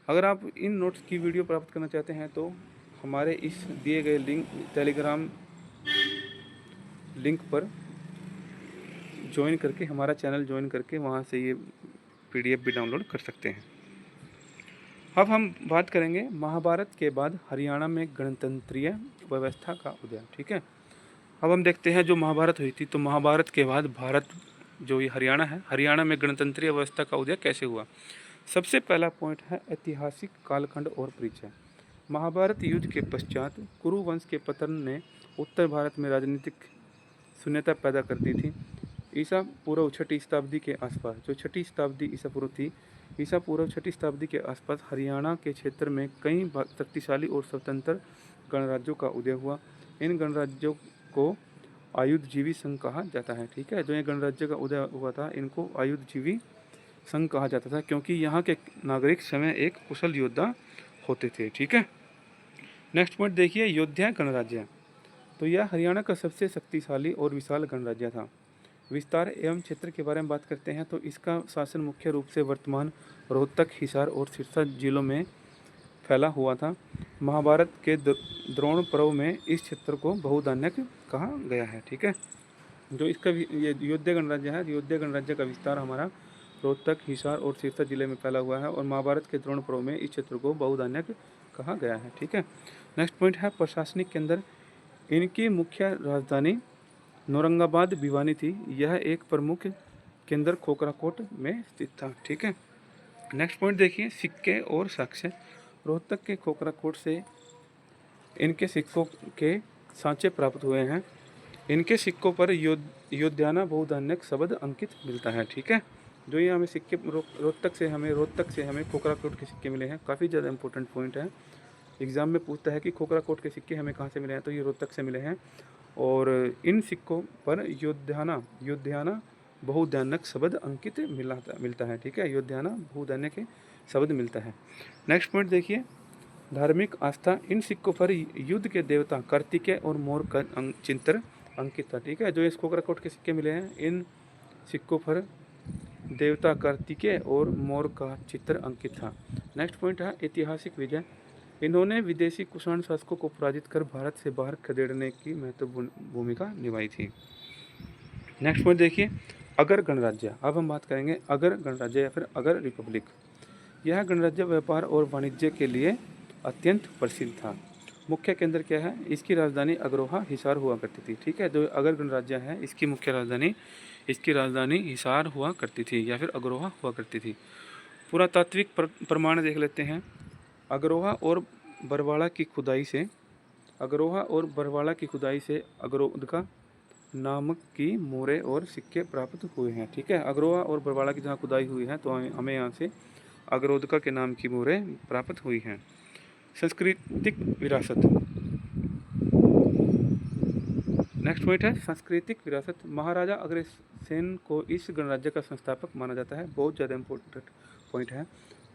अगर आप इन नोट्स की वीडियो प्राप्त करना चाहते हैं तो हमारे इस दिए गए टेलीग्राम लिंक पर ज्वाइन करके, हमारा चैनल ज्वाइन करके वहाँ से ये PDF भी डाउनलोड कर सकते हैं। अब हम बात करेंगे महाभारत के बाद हरियाणा में गणतंत्रीय व्यवस्था का उदय। ठीक है, अब हम देखते हैं जो महाभारत हुई थी, तो महाभारत के बाद भारत जो ये हरियाणा है, हरियाणा में गणतंत्रीय व्यवस्था का उदय कैसे हुआ। सबसे पहला पॉइंट है ऐतिहासिक कालखंड और परिचय। महाभारत युद्ध के पश्चात कुरु वंश के पतन ने उत्तर भारत में राजनीतिक शून्यता पैदा कर दी थी। ईसा पूर्व 6वीं शताब्दी के आसपास, जो 6वीं शताब्दी ईसा पूर्व थी, ईसा पूर्व 6वीं शताब्दी के आसपास हरियाणा के क्षेत्र में कई शक्तिशाली और स्वतंत्र गणराज्यों का उदय हुआ। इन गणराज्यों को आयुधजीवी संघ कहा जाता है। ठीक है, जो ये गणराज्य का उदय हुआ था, इनको आयुधजीवी संघ कहा जाता था, क्योंकि यहाँ के नागरिक स्वयं एक कुशल योद्धा होते थे। ठीक है, नेक्स्ट पॉइंट देखिए, अयोध्या गणराज्य। तो यह हरियाणा का सबसे शक्तिशाली और विशाल गणराज्य था। विस्तार एवं क्षेत्र के बारे में बात करते हैं तो इसका शासन मुख्य रूप से वर्तमान रोहतक, हिसार और सिरसा जिलों में फैला हुआ था। महाभारत के द्रोण पर्व में इस क्षेत्र को बहुधान्यक कहा गया है। ठीक है, जो इसका ये अयोध्या गणराज्य है, अयोध्या गणराज्य का विस्तार हमारा रोहतक, हिसार और सिरसा जिले में फैला हुआ है और महाभारत के द्रोण पर्व में इस क्षेत्र को बहुधान्यक कहा गया है। ठीक है, नेक्स्ट पॉइंट है प्रशासनिक केंद्र। इनकी मुख्य राजधानी नौरंगाबाद भिवानी थी, यह एक प्रमुख केंद्र खोखराकोट में स्थित था। ठीक है, नेक्स्ट पॉइंट देखिए, सिक्के और साक्ष्य। रोहतक के खोखराकोट से इनके सिक्कों के सांचे प्राप्त हुए हैं। इनके सिक्कों पर योद्याना बहुधान्यक शब्द अंकित मिलता है। ठीक है, जो ये हमें सिक्के रोहतक से हमें खोखराकोट के सिक्के मिले हैं, काफ़ी ज़्यादा इंपॉर्टेंट पॉइंट है। एग्जाम में पूछता है कि खोखराकोट के सिक्के हमें कहाँ से मिले हैं, तो ये रोहतक से मिले हैं। और इन सिक्कों पर योद्याना बहुधान्यक शब्द अंकित मिलता है। ठीक है, योद्याना बहुधान्य के शब्द मिलता है। नेक्स्ट पॉइंट देखिए, धार्मिक आस्था। इन सिक्कों पर युद्ध के देवता कार्तिकेय और मोर का चित्र अंकित था। ठीक है, जो इस खोखराकोट के सिक्के मिले हैं, इन सिक्कों पर देवता कार्तिकेय और मोर का चित्र अंकित था। नेक्स्ट पॉइंट है ऐतिहासिक विजय। इन्होंने विदेशी कुषाण शासकों को पराजित कर भारत से बाहर खदेड़ने की महत्वपूर्ण भूमिका निभाई थी। नेक्स्ट पॉइंट देखिए, अगर गणराज्य। अब हम बात करेंगे अगर गणराज्य या फिर अगर रिपब्लिक। यह गणराज्य व्यापार और वाणिज्य के लिए अत्यंत प्रसिद्ध था। मुख्य केंद्र क्या है, इसकी राजधानी अग्रोहा हिसार हुआ करती थी। ठीक है, जो अगर गणराज्य है इसकी मुख्य राजधानी हिसार हुआ करती थी या फिर अग्रोहा हुआ करती थी। पुरातात्विक प्रमाण देख लेते हैं। अग्रोहा और बरवाड़ा की खुदाई से अगरोदका नामक की मोहरें और सिक्के प्राप्त हुए हैं। ठीक है, अग्रोहा और बरवाड़ा की जहाँ खुदाई हुई है तो हमें यहाँ से अगरोदका के नाम की मोहरें प्राप्त हुई हैं। सांस्कृतिक विरासत। नेक्स्ट पॉइंट है सांस्कृतिक विरासत। महाराजा अग्रसेन को इस गणराज्य का संस्थापक माना जाता है। बहुत ज़्यादा इम्पोर्टेंट पॉइंट है।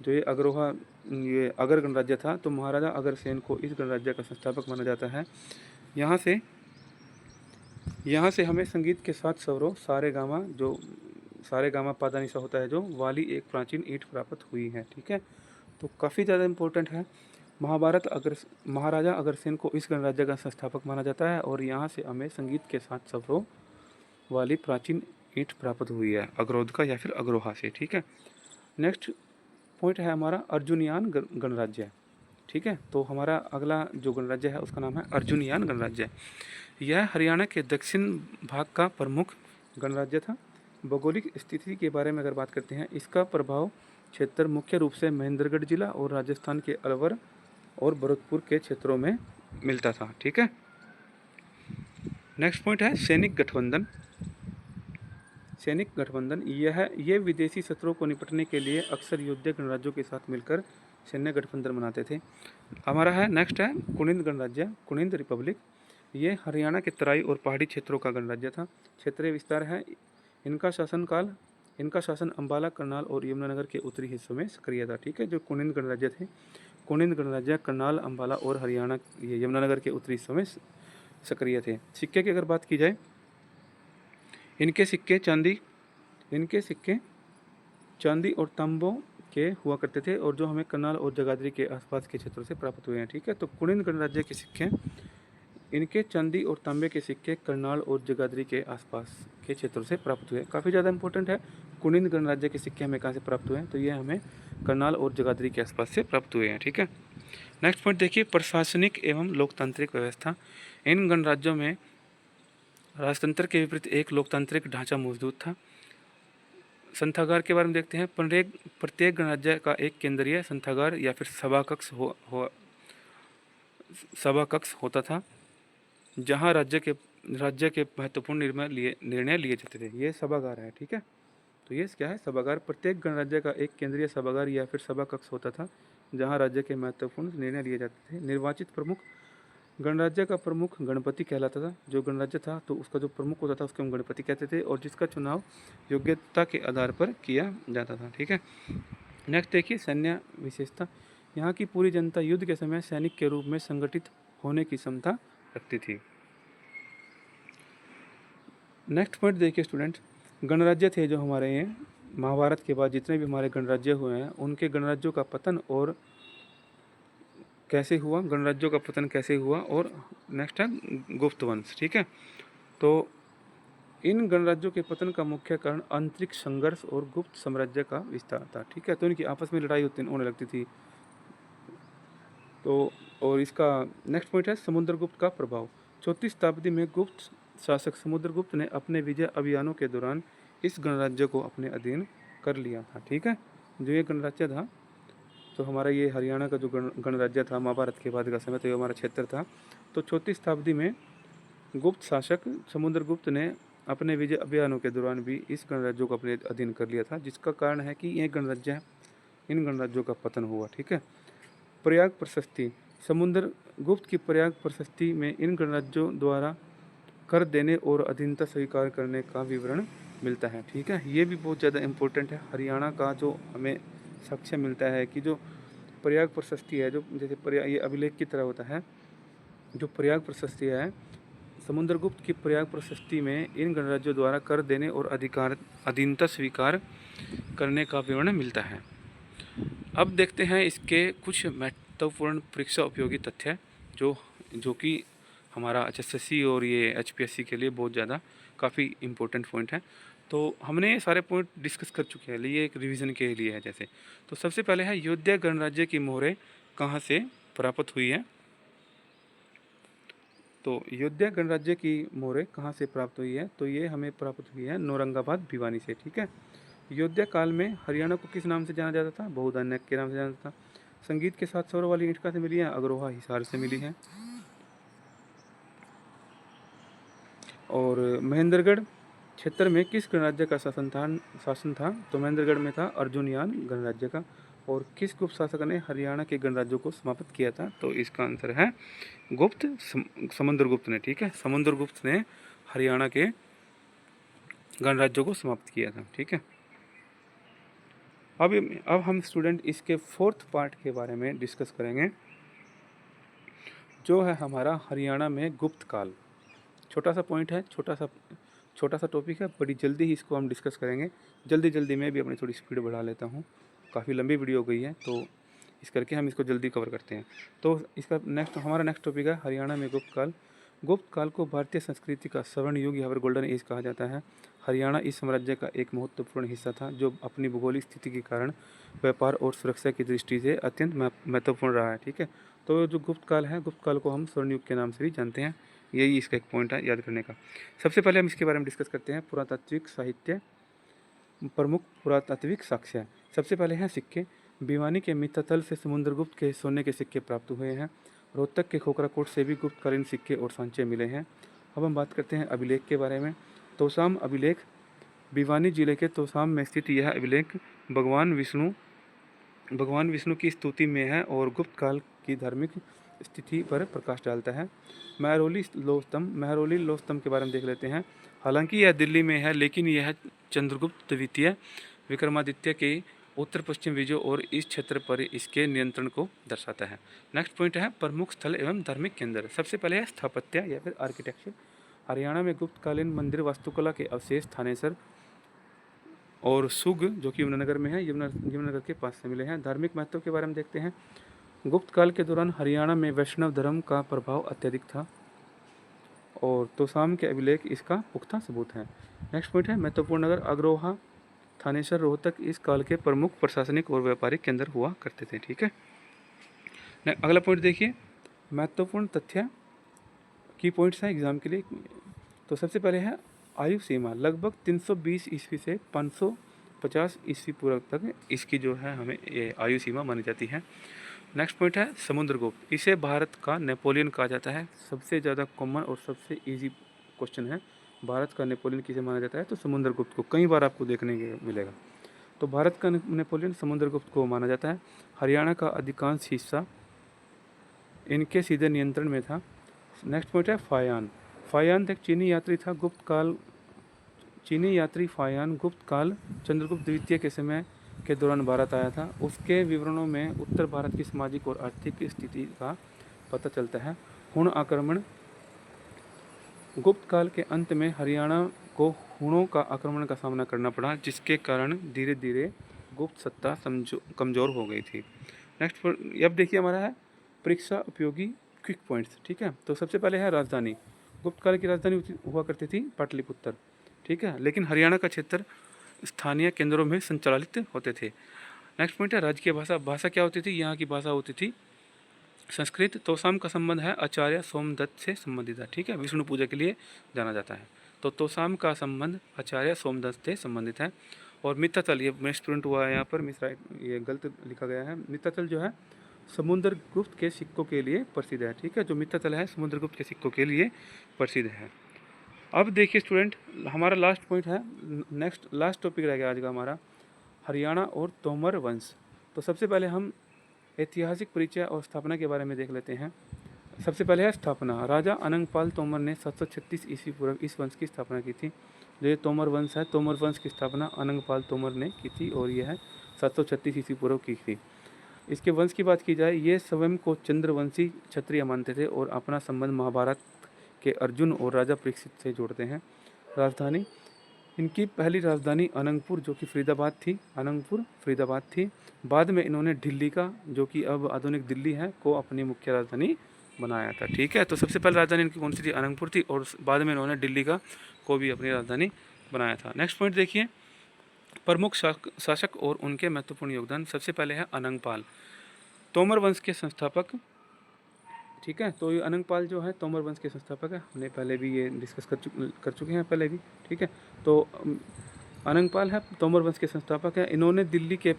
जो ये अगर गणराज्य था तो महाराजा अग्रसेन को इस गणराज्य का संस्थापक माना जाता है। यहाँ से हमें संगीत के साथ स्वरों सारे गामा पादानिसा होता है जो वाली एक प्राचीन ईंट प्राप्त हुई है। ठीक है, तो काफ़ी ज़्यादा इम्पोर्टेंट है। महाराजा अग्रसेन को इस गणराज्य का संस्थापक माना जाता है और यहाँ से हमें संगीत के साथ स्वरों वाली प्राचीन ईंट प्राप्त हुई है अगरोदका या फिर अग्रोहा से। ठीक है, नेक्स्ट पॉइंट है हमारा अर्जुनियान गणराज्य। ठीक है, तो हमारा अगला जो गणराज्य है उसका नाम है अर्जुनियान गणराज्य। यह हरियाणा के दक्षिण भाग का प्रमुख गणराज्य था। भौगोलिक स्थिति के बारे में अगर बात करते हैं, इसका प्रभाव क्षेत्र मुख्य रूप से महेंद्रगढ़ जिला और राजस्थान के अलवर और भरतपुर के क्षेत्रों में मिलता था। ठीक है, नेक्स्ट पॉइंट है सैनिक गठबंधन। ये विदेशी शत्रुओं को निपटने के लिए अक्सर योद्धा गणराज्यों के साथ मिलकर सैन्य गठबंधन बनाते थे। हमारा है नेक्स्ट है कुनिंद गणराज्य, कुनिंद रिपब्लिक। ये हरियाणा के तराई और पहाड़ी क्षेत्रों का गणराज्य था। क्षेत्रीय विस्तार है। इनका शासन अंबाला, करनाल और यमुनानगर के उत्तरी हिस्सों में सक्रिय था। ठीक है, जो कुनिंद गणराज्य थे, कुनिंद गणराज्य करनाल, अंबाला और हरियाणा यमुनानगर के उत्तरी हिस्सों में सक्रिय थे। सिक्के की अगर बात की जाए, इनके सिक्के चांदी और तांबों के हुआ करते थे और जो हमें करनाल और जगाधरी के आसपास के क्षेत्रों से प्राप्त हुए हैं। ठीक है, तो कुनिंद गणराज्य के सिक्के, इनके चांदी और तांबे के सिक्के करनाल और जगाधरी के आसपास के क्षेत्रों से प्राप्त हुए। काफ़ी ज़्यादा इंपॉर्टेंट है, कुनिंद गणराज्य के सिक्के हमें कहाँ से प्राप्त हुए हैं, तो ये हमें करनाल और जगाधरी के आसपास से प्राप्त हुए हैं। ठीक है, नेक्स्ट पॉइंट देखिए, प्रशासनिक एवं लोकतांत्रिक व्यवस्था। इन गणराज्यों में राजतंत्र के विपरीत एक लोकतांत्रिक ढांचा मौजूद था। संथागार के बारे में देखते हैं। प्रत्येक गणराज्य का एक केंद्रीय संथागार या फिर सभा कक्ष होता था, जहां राज्य के महत्वपूर्ण निर्णय लिए जाते थे। ये सभागार है। ठीक है, तो ये क्या है, सभागार। प्रत्येक गणराज्य का एक केंद्रीय सभागार या फिर सभा कक्ष होता था, जहां राज्य के महत्वपूर्ण निर्णय लिए जाते थे। निर्वाचित प्रमुख। गणराज्य का प्रमुख गणपति कहलाता था। जो गणराज्य था तो उसका जो प्रमुख होता था उसको हम गणपति कहते थे और जिसका चुनाव योग्यता के आधार पर किया जाता था। ठीक है, नेक्स्ट देखिए सैन्य विशेषता। यहाँ की पूरी जनता युद्ध के समय सैनिक के रूप में संगठित होने की क्षमता रखती थी। नेक्स्ट पॉइंट देखिए स्टूडेंट, गणराज्य थे जो हमारे ये महाभारत के बाद जितने भी हमारे गणराज्य हुए हैं उनके गणराज्यों का पतन और कैसे हुआ, गणराज्यों का पतन कैसे हुआ। और नेक्स्ट है गुप्त वंश। ठीक है, तो इन गणराज्यों के पतन का मुख्य कारण आंतरिक संघर्ष और गुप्त साम्राज्य का विस्तार था। ठीक है, तो इनकी आपस में लड़ाई होने लगती थी। तो और इसका नेक्स्ट पॉइंट है समुद्रगुप्त का प्रभाव। 34 शताब्दी में गुप्त शासक समुद्रगुप्त ने अपने विजय अभियानों के दौरान इस गणराज्य को अपने अधीन कर लिया था। ठीक है, जो ये गणराज्य था, तो हमारा ये हरियाणा का जो गणराज्य था महाभारत के बाद का समय, तो ये हमारा क्षेत्र था। तो 34वीं शताब्दी में गुप्त शासक समुद्रगुप्त ने अपने विजय अभियानों के दौरान भी इस गणराज्यों को अपने अधीन कर लिया था, जिसका कारण है कि ये गणराज्य, इन गणराज्यों का पतन हुआ। ठीक है, प्रयाग प्रशस्ति, समुद्रगुप्त की प्रयाग प्रशस्ति में इन गणराज्यों द्वारा कर देने और अधीनता स्वीकार करने का विवरण मिलता है। ठीक है, ये भी बहुत ज़्यादा इम्पोर्टेंट है। हरियाणा का जो हमें साक्ष्य मिलता है कि जो प्रयाग प्रशस्ति है, जो जैसे प्रयाग ये अभिलेख की तरह होता है, जो प्रयाग प्रशस्ति है, समुद्रगुप्त की प्रयाग प्रशस्ति में इन गणराज्यों द्वारा कर देने और अधीनता स्वीकार करने का विवरण मिलता है। अब देखते हैं इसके कुछ महत्वपूर्ण परीक्षा उपयोगी तथ्य जो कि हमारा HSSC और ये HPSC के लिए बहुत ज़्यादा काफ़ी इम्पोर्टेंट पॉइंट है। तो हमने सारे पॉइंट डिस्कस कर चुके हैं, ये एक रिवीजन के लिए है। जैसे तो सबसे पहले है अयोध्या गणराज्य की मोहरें कहाँ से प्राप्त हुई है। तो अयोध्या गणराज्य की मोहरें कहाँ से प्राप्त हुई है, तो ये हमें प्राप्त हुई है नौरंगाबाद भिवानी से। ठीक है, अयोध्या काल में हरियाणा को किस नाम से जाना जाता था, बहुधान्यक के नाम से जाना जाता था। संगीत के साथ स्वर वाली ईंट कहाँ से मिली है, अग्रोहा हिसार से मिली है। और महेंद्रगढ़ क्षेत्र में किस गणराज्य का शासन था, तो महेंद्रगढ़ में था अर्जुनयान गणराज्य का। और किस गुप्त शासक ने हरियाणा के गणराज्यों को समाप्त किया था, तो इसका आंसर है समुद्रगुप्त ने। ठीक है, समुद्रगुप्त ने हरियाणा के गणराज्यों को समाप्त किया था। ठीक है, अब हम स्टूडेंट इसके 4th पार्ट के बारे में डिस्कस करेंगे, जो है हमारा हरियाणा में गुप्त काल। छोटा सा पॉइंट है, छोटा सा टॉपिक है, बड़ी जल्दी ही इसको हम डिस्कस करेंगे। जल्दी मैं भी अपनी थोड़ी स्पीड बढ़ा लेता हूँ, काफ़ी लंबी वीडियो हो गई है, तो इस करके हम इसको जल्दी कवर करते हैं। तो इसका हमारा नेक्स्ट टॉपिक है हरियाणा में गुप्त काल। गुप्त काल को भारतीय संस्कृति का स्वर्ण युग या फिर गोल्डन एज कहा जाता है। हरियाणा इस साम्राज्य का एक महत्वपूर्ण हिस्सा था, जो अपनी भौगोलिक स्थिति के कारण व्यापार और सुरक्षा की दृष्टि से अत्यंत महत्वपूर्ण रहा है। ठीक है, तो जो गुप्त काल है, गुप्त काल को हम स्वर्ण युग के नाम से भी जानते हैं। यही इसका एक पॉइंट है याद करने का। सबसे पहले हम इसके बारे में डिस्कस करते हैं। पुरातात्विक साहित्य, प्रमुख पुरातात्विक साक्ष्य। सबसे पहले हैं सिक्के। भिवानी के मित्तल से समुद्रगुप्त के सोने के सिक्के प्राप्त हुए हैं। रोहतक के खोखराकोट से भी गुप्तकालीन सिक्के और सांचे मिले हैं। अब हम बात करते हैं अभिलेख के बारे में। तोसाम अभिलेख, भिवानी जिले के तोसाम में स्थित यह अभिलेख भगवान विष्णु की स्तुति में है और गुप्त काल की धार्मिक स्थिति पर प्रकाश डालता है। महरौली लोह स्तंभ के बारे में देख लेते हैं। हालांकि यह दिल्ली में है, लेकिन यह चंद्रगुप्त द्वितीय विक्रमादित्य के उत्तर पश्चिम विजय और इस क्षेत्र पर इसके नियंत्रण को दर्शाता है। नेक्स्ट पॉइंट है प्रमुख स्थल एवं धार्मिक केंद्र। सबसे पहले है स्थापत्य या फिर आर्किटेक्चर। हरियाणा में गुप्तकालीन मंदिर वास्तुकला के अवशेष थानेसर और सुग, जो कि यमुनानगर में है, यमुनानगर के पास से मिले हैं। धार्मिक महत्व के बारे में देखते हैं। गुप्त काल के दौरान हरियाणा में वैष्णव धर्म का प्रभाव अत्यधिक था और तोसाम के अभिलेख इसका पुख्ता सबूत है। नेक्स्ट पॉइंट है महत्वपूर्ण नगर। अग्रोहा, थानेसर, रोहतक इस काल के प्रमुख प्रशासनिक और व्यापारिक केंद्र हुआ करते थे। ठीक है, अगला पॉइंट देखिए, महत्वपूर्ण तथ्य की पॉइंट्स हैं एग्जाम के लिए। तो सबसे पहले है आयु सीमा, लगभग 320 ईस्वी से 550 ईस्वी पूर्व तक इसकी जो है हमें ये आयु सीमा मानी जाती है। नेक्स्ट पॉइंट है समुद्रगुप्त, इसे भारत का नेपोलियन कहा जाता है। सबसे ज़्यादा कॉमन और सबसे इजी क्वेश्चन है, भारत का नेपोलियन किसे माना जाता है, तो समुद्रगुप्त को। कई बार आपको देखने को मिलेगा। तो भारत का नेपोलियन समुद्रगुप्त को माना जाता है। हरियाणा का अधिकांश हिस्सा इनके सीधे नियंत्रण में था। नेक्स्ट पॉइंट है फायान एक चीनी यात्री था। चीनी यात्री फायान गुप्त काल चंद्रगुप्त द्वितीय के समय के दौरान भारत आया था। उसके विवरणों में उत्तर भारत की सामाजिक और आर्थिक स्थिति का पता चलता है। हुण आक्रमण, गुप्त काल के अंत में हरियाणा को हुणों का आक्रमण का सामना करना पड़ा, जिसके कारण धीरे धीरे गुप्त सत्ता कमज़ोर हो गई थी। नेक्स्ट अब देखिए हमारा है परीक्षा उपयोगी क्विक पॉइंट्स। ठीक है, तो सबसे पहले है राजधानी। गुप्त काल की राजधानी हुआ करती थी पाटलिपुत्र। ठीक है, लेकिन हरियाणा का क्षेत्र स्थानीय केंद्रों में संचालित होते थे। नेक्स्ट पॉइंट है राजकीय भाषा। भाषा क्या होती थी, यहाँ की भाषा होती थी संस्कृत तोसाम का संबंध है आचार्य सोमदत्त से संबंधित है, ठीक है, विष्णु पूजा के लिए जाना जाता है। तो तोसाम का संबंध आचार्य सोमदत्त से संबंधित है। और मित्ताचल, ये मेरे स्टूडेंट हुआ है यहाँ पर मिस राइट, ये गलत लिखा गया है। मित्ताचल जो है समुद्रगुप्त के सिक्कों के लिए प्रसिद्ध है, ठीक है, जो मित्ताचल है समुद्रगुप्त के सिक्कों के लिए प्रसिद्ध है। अब देखिए स्टूडेंट, हमारा लास्ट पॉइंट है, नेक्स्ट लास्ट टॉपिक रहेगा आज का हमारा, हरियाणा और तोमर वंश। तो सबसे पहले हम ऐतिहासिक परिचय और स्थापना के बारे में देख लेते हैं। सबसे पहले है स्थापना। राजा अनंगपाल तोमर ने 736 ईस्वी पूर्व इस वंश की स्थापना की थी। जो ये तोमर वंश है, तोमर वंश की स्थापना अनंगपाल तोमर ने की थी और यह है 736 ईस्वी पूर्व की थी। इसके वंश की बात की जाए, ये स्वयं को चंद्रवंशी क्षत्रिय मानते थे और अपना संबंध महाभारत के अर्जुन और राजा परीक्षित से जोड़ते हैं। राजधानी, इनकी पहली राजधानी अनंगपुर जो कि फरीदाबाद थी, अनंगपुर फरीदाबाद थी। बाद में इन्होंने दिल्ली का, जो कि अब आधुनिक दिल्ली है, को अपनी मुख्य राजधानी बनाया था, ठीक है। तो सबसे पहले राजधानी इनकी कौन सी थी? अनंगपुर थी, और बाद में इन्होंने दिल्ली का को भी अपनी राजधानी बनाया था। नेक्स्ट पॉइंट देखिए, प्रमुख शासक और उनके महत्वपूर्ण योगदान। सबसे पहले है अनंगपाल, तोमर वंश के संस्थापक, ठीक है। तो ये अनंगपाल जो है तोमर वंश के संस्थापक है, हमने पहले भी ये डिस्कस कर चुके हैं पहले भी, ठीक है। तो अनंगपाल है तोमर वंश के संस्थापक है। इन्होंने दिल्ली के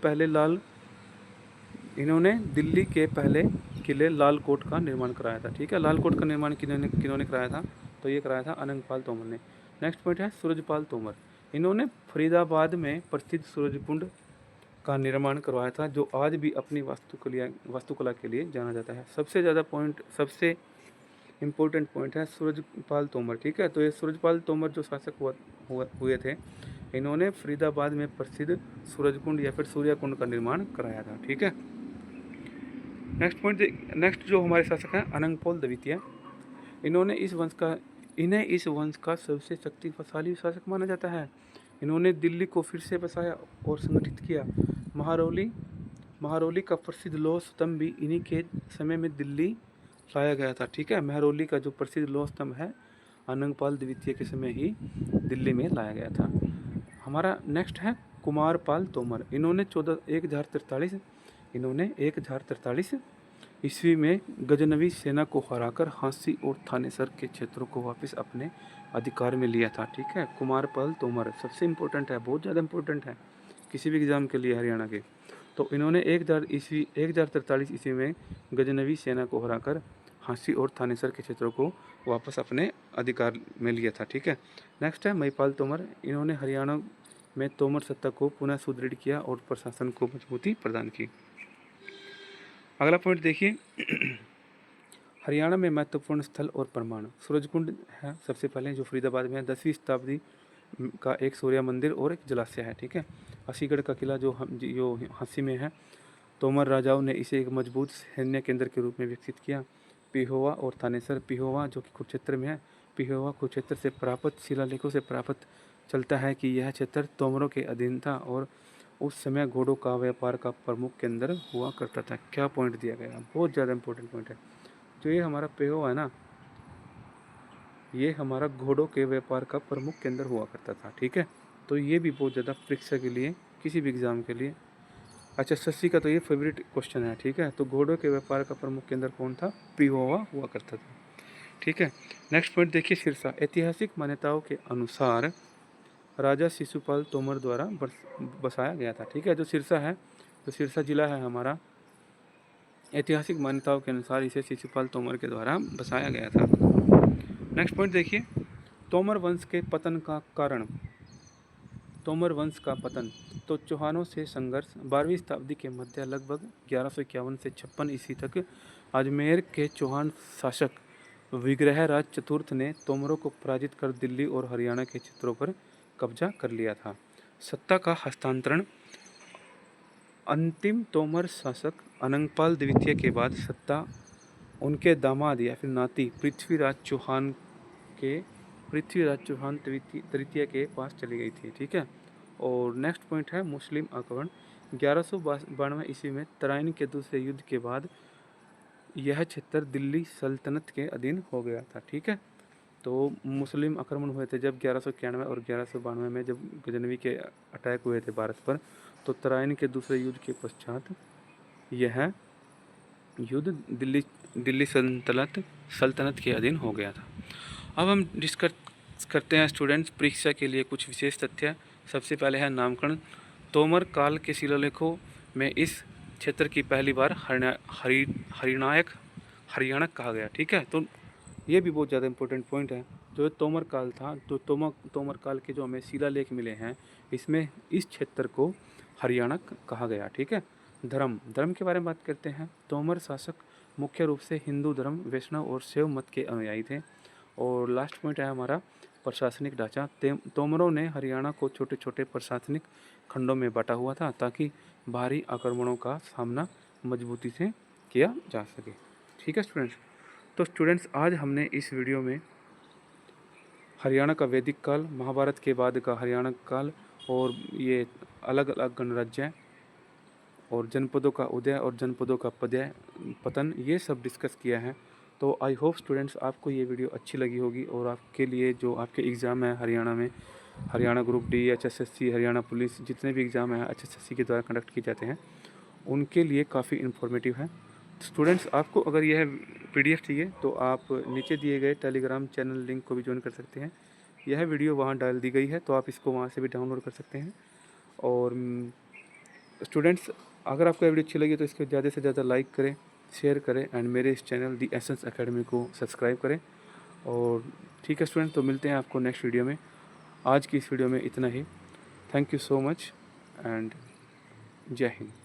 पहले किले लाल कोट का निर्माण कराया था, ठीक है। लाल कोट का निर्माण किन्होंने कराया था? तो ये कराया था अनंगपाल तोमर ने। नेक्स्ट पॉइंट है सूरजपाल तोमर, इन्होंने फरीदाबाद में प्रसिद्ध सूरजकुंड का निर्माण करवाया था, जो आज भी अपनी वास्तुकला के लिए जाना जाता है। सबसे इम्पोर्टेंट पॉइंट है सूरजपाल तोमर, ठीक है। तो ये सूरजपाल तोमर जो शासक हुए थे, इन्होंने फरीदाबाद में प्रसिद्ध सूरजकुंड या फिर सूर्यकुंड का निर्माण कराया था, ठीक है। नेक्स्ट जो हमारे शासक हैं अनंगपाल द्वितीय, इन्हें इस वंश का सबसे शक्तिशाली शासक माना जाता है। इन्होंने दिल्ली को फिर से बसाया और संगठित किया। महरौली का प्रसिद्ध लौह स्तंभ भी इन्हीं के समय में दिल्ली लाया गया था, ठीक है। महरौली का जो प्रसिद्ध लौह स्तंभ है, अनंगपाल द्वितीय के समय ही दिल्ली में लाया गया था। हमारा नेक्स्ट है कुमारपाल तोमर, इन्होंने 1043 ईस्वी में गजनवी सेना को हराकर हांसी और थानेसर के क्षेत्रों को वापस अपने अधिकार में लिया था, ठीक है। कुमारपाल तोमर सबसे इम्पोर्टेंट है, बहुत ज़्यादा इम्पोर्टेंट है किसी भी एग्ज़ाम के लिए हरियाणा के। तो इन्होंने 1043 ईस्वी में गजनवी सेना को हराकर हांसी और थानेसर के क्षेत्रों को वापस अपने अधिकार में लिया था, ठीक है। नेक्स्ट है महिपाल तोमर, इन्होंने हरियाणा में तोमर सत्ता को पुनः सुदृढ़ किया और प्रशासन को मजबूती प्रदान की। अगला पॉइंट देखिए हरियाणा में महत्वपूर्ण स्थल और प्रमाण। सूरजकुंड है सबसे पहले, जो फरीदाबाद में है, 10वीं शताब्दी का एक सूर्य मंदिर और एक जलाशय है, ठीक है। असीगढ़ का किला जो हांसी में है, तोमर राजाओं ने इसे एक मजबूत सैन्य केंद्र के रूप में विकसित किया। पिहोवा और थानेसर, पिहोवा जो कि कुरुक्षेत्र में है, पिहोवा कुरुक्षेत्र से प्राप्त शिलालेखों से प्राप्त चलता है कि यह क्षेत्र तोमरों के अधीन था और उस समय घोड़ों का व्यापार का प्रमुख केंद्र हुआ करता था। क्या पॉइंट दिया गया, बहुत ज़्यादा इंपॉर्टेंट पॉइंट है। जो ये हमारा पिहोवा है ना, ये हमारा घोड़ों के व्यापार का प्रमुख केंद्र हुआ करता था, ठीक है। तो ये भी बहुत ज़्यादा परीक्षा के लिए, किसी भी एग्ज़ाम के लिए, अच्छा शशि का तो ये फेवरेट क्वेश्चन है, ठीक है। तो घोड़ों के व्यापार का प्रमुख केंद्र कौन था? पिहोवा हुआ करता था, ठीक है। नेक्स्ट पॉइंट देखिए सिरसा। ऐतिहासिक मान्यताओं के अनुसार राजा शिशुपाल तोमर द्वारा बसाया गया था, ठीक है। जो सिरसा है, जो सिरसा जिला है हमारा, ऐतिहासिक मान्यताओं के अनुसार इसे शिशुपाल तोमर के द्वारा बसाया गया था। नेक्स्ट पॉइंट देखिए तोमर वंश के पतन का कारण। तोमर वंश का पतन, तो चौहानों से संघर्ष। 12वीं शताब्दी के मध्य लगभग 1151 से 56 ईस्वी तक अजमेर के चौहान शासक विग्रहराज चतुर्थ ने तोमरों को पराजित कर दिल्ली और हरियाणा के क्षेत्रों पर कब्जा कर लिया था। सत्ता का हस्तांतरण। अंतिम तोमर शासक अनंगपाल द्वितीय के बाद सत्ता उनके दामाद या फिर नाती पृथ्वीराज चौहान तृतीय के पास चली गई थी, ठीक है। और नेक्स्ट पॉइंट है मुस्लिम आक्रमण। 1192 ईस्वी में तराइन के दूसरे युद्ध के बाद यह क्षेत्र दिल्ली सल्तनत के अधीन हो गया था, ठीक है। तो मुस्लिम आक्रमण हुए थे जब 1191 और 1192 में, जब गजनवी के अटैक हुए थे भारत पर, तो तराइन के दूसरे युद्ध के पश्चात यह युद्ध दिल्ली दिल्ली सल्तनत सल्तनत के अधीन हो गया था। अब हम डिस्कस करते हैं स्टूडेंट्स परीक्षा के लिए कुछ विशेष तथ्य। सबसे पहले है नामकरण। तोमर काल के शिलालेखों में इस क्षेत्र की पहली बार हरियाणक कहा गया। ठीक है, तो ये भी बहुत ज़्यादा इंपॉर्टेंट पॉइंट है। जो तोमर काल था, तो तोमर काल के जो हमें शिलालेख मिले हैं, इसमें इस क्षेत्र को हरियाणक कहा गया। ठीक है। धर्म के बारे में बात करते हैं। तोमर शासक मुख्य रूप से हिंदू धर्म, वैष्णव और शैव मत के अनुयायी थे। और लास्ट पॉइंट है हमारा प्रशासनिक ढांचा। तोमरों ने हरियाणा को छोटे छोटे प्रशासनिक खंडों में बांटा हुआ था ताकि बाहरी आक्रमणों का सामना मजबूती से किया जा सके। ठीक है स्टूडेंट्स। तो स्टूडेंट्स, आज हमने इस वीडियो में हरियाणा का वैदिक काल, महाभारत के बाद का हरियाणा काल और ये अलग अलग गणराज्य और जनपदों का उदय और जनपदों का पतन, ये सब डिस्कस किया है। तो आई होप स्टूडेंट्स आपको ये वीडियो अच्छी लगी होगी और आपके लिए जो आपके एग्ज़ाम है हरियाणा में, Haryana group D, HSSC, Haryana police, जितने भी एग्ज़ाम हैं HSSC के द्वारा कंडक्ट किए जाते हैं, उनके लिए काफ़ी इन्फॉर्मेटिव है। स्टूडेंट्स, आपको अगर यह PDF चाहिए तो आप नीचे दिए गए टेलीग्राम चैनल लिंक को भी ज्वाइन कर सकते हैं। यह वीडियो वहाँ डाल दी गई है, तो आप इसको वहाँ से भी डाउनलोड कर सकते हैं। और स्टूडेंट्स, अगर आपको यह वीडियो अच्छी लगी तो इसको ज़्यादा से ज़्यादा लाइक करें, शेयर करें एंड मेरे इस चैनल दी एसेंस एकेडमी को सब्सक्राइब करें। और ठीक है स्टूडेंट, तो मिलते हैं आपको नेक्स्ट वीडियो में। आज की इस वीडियो में इतना ही। Thank you so much and जय हिंद।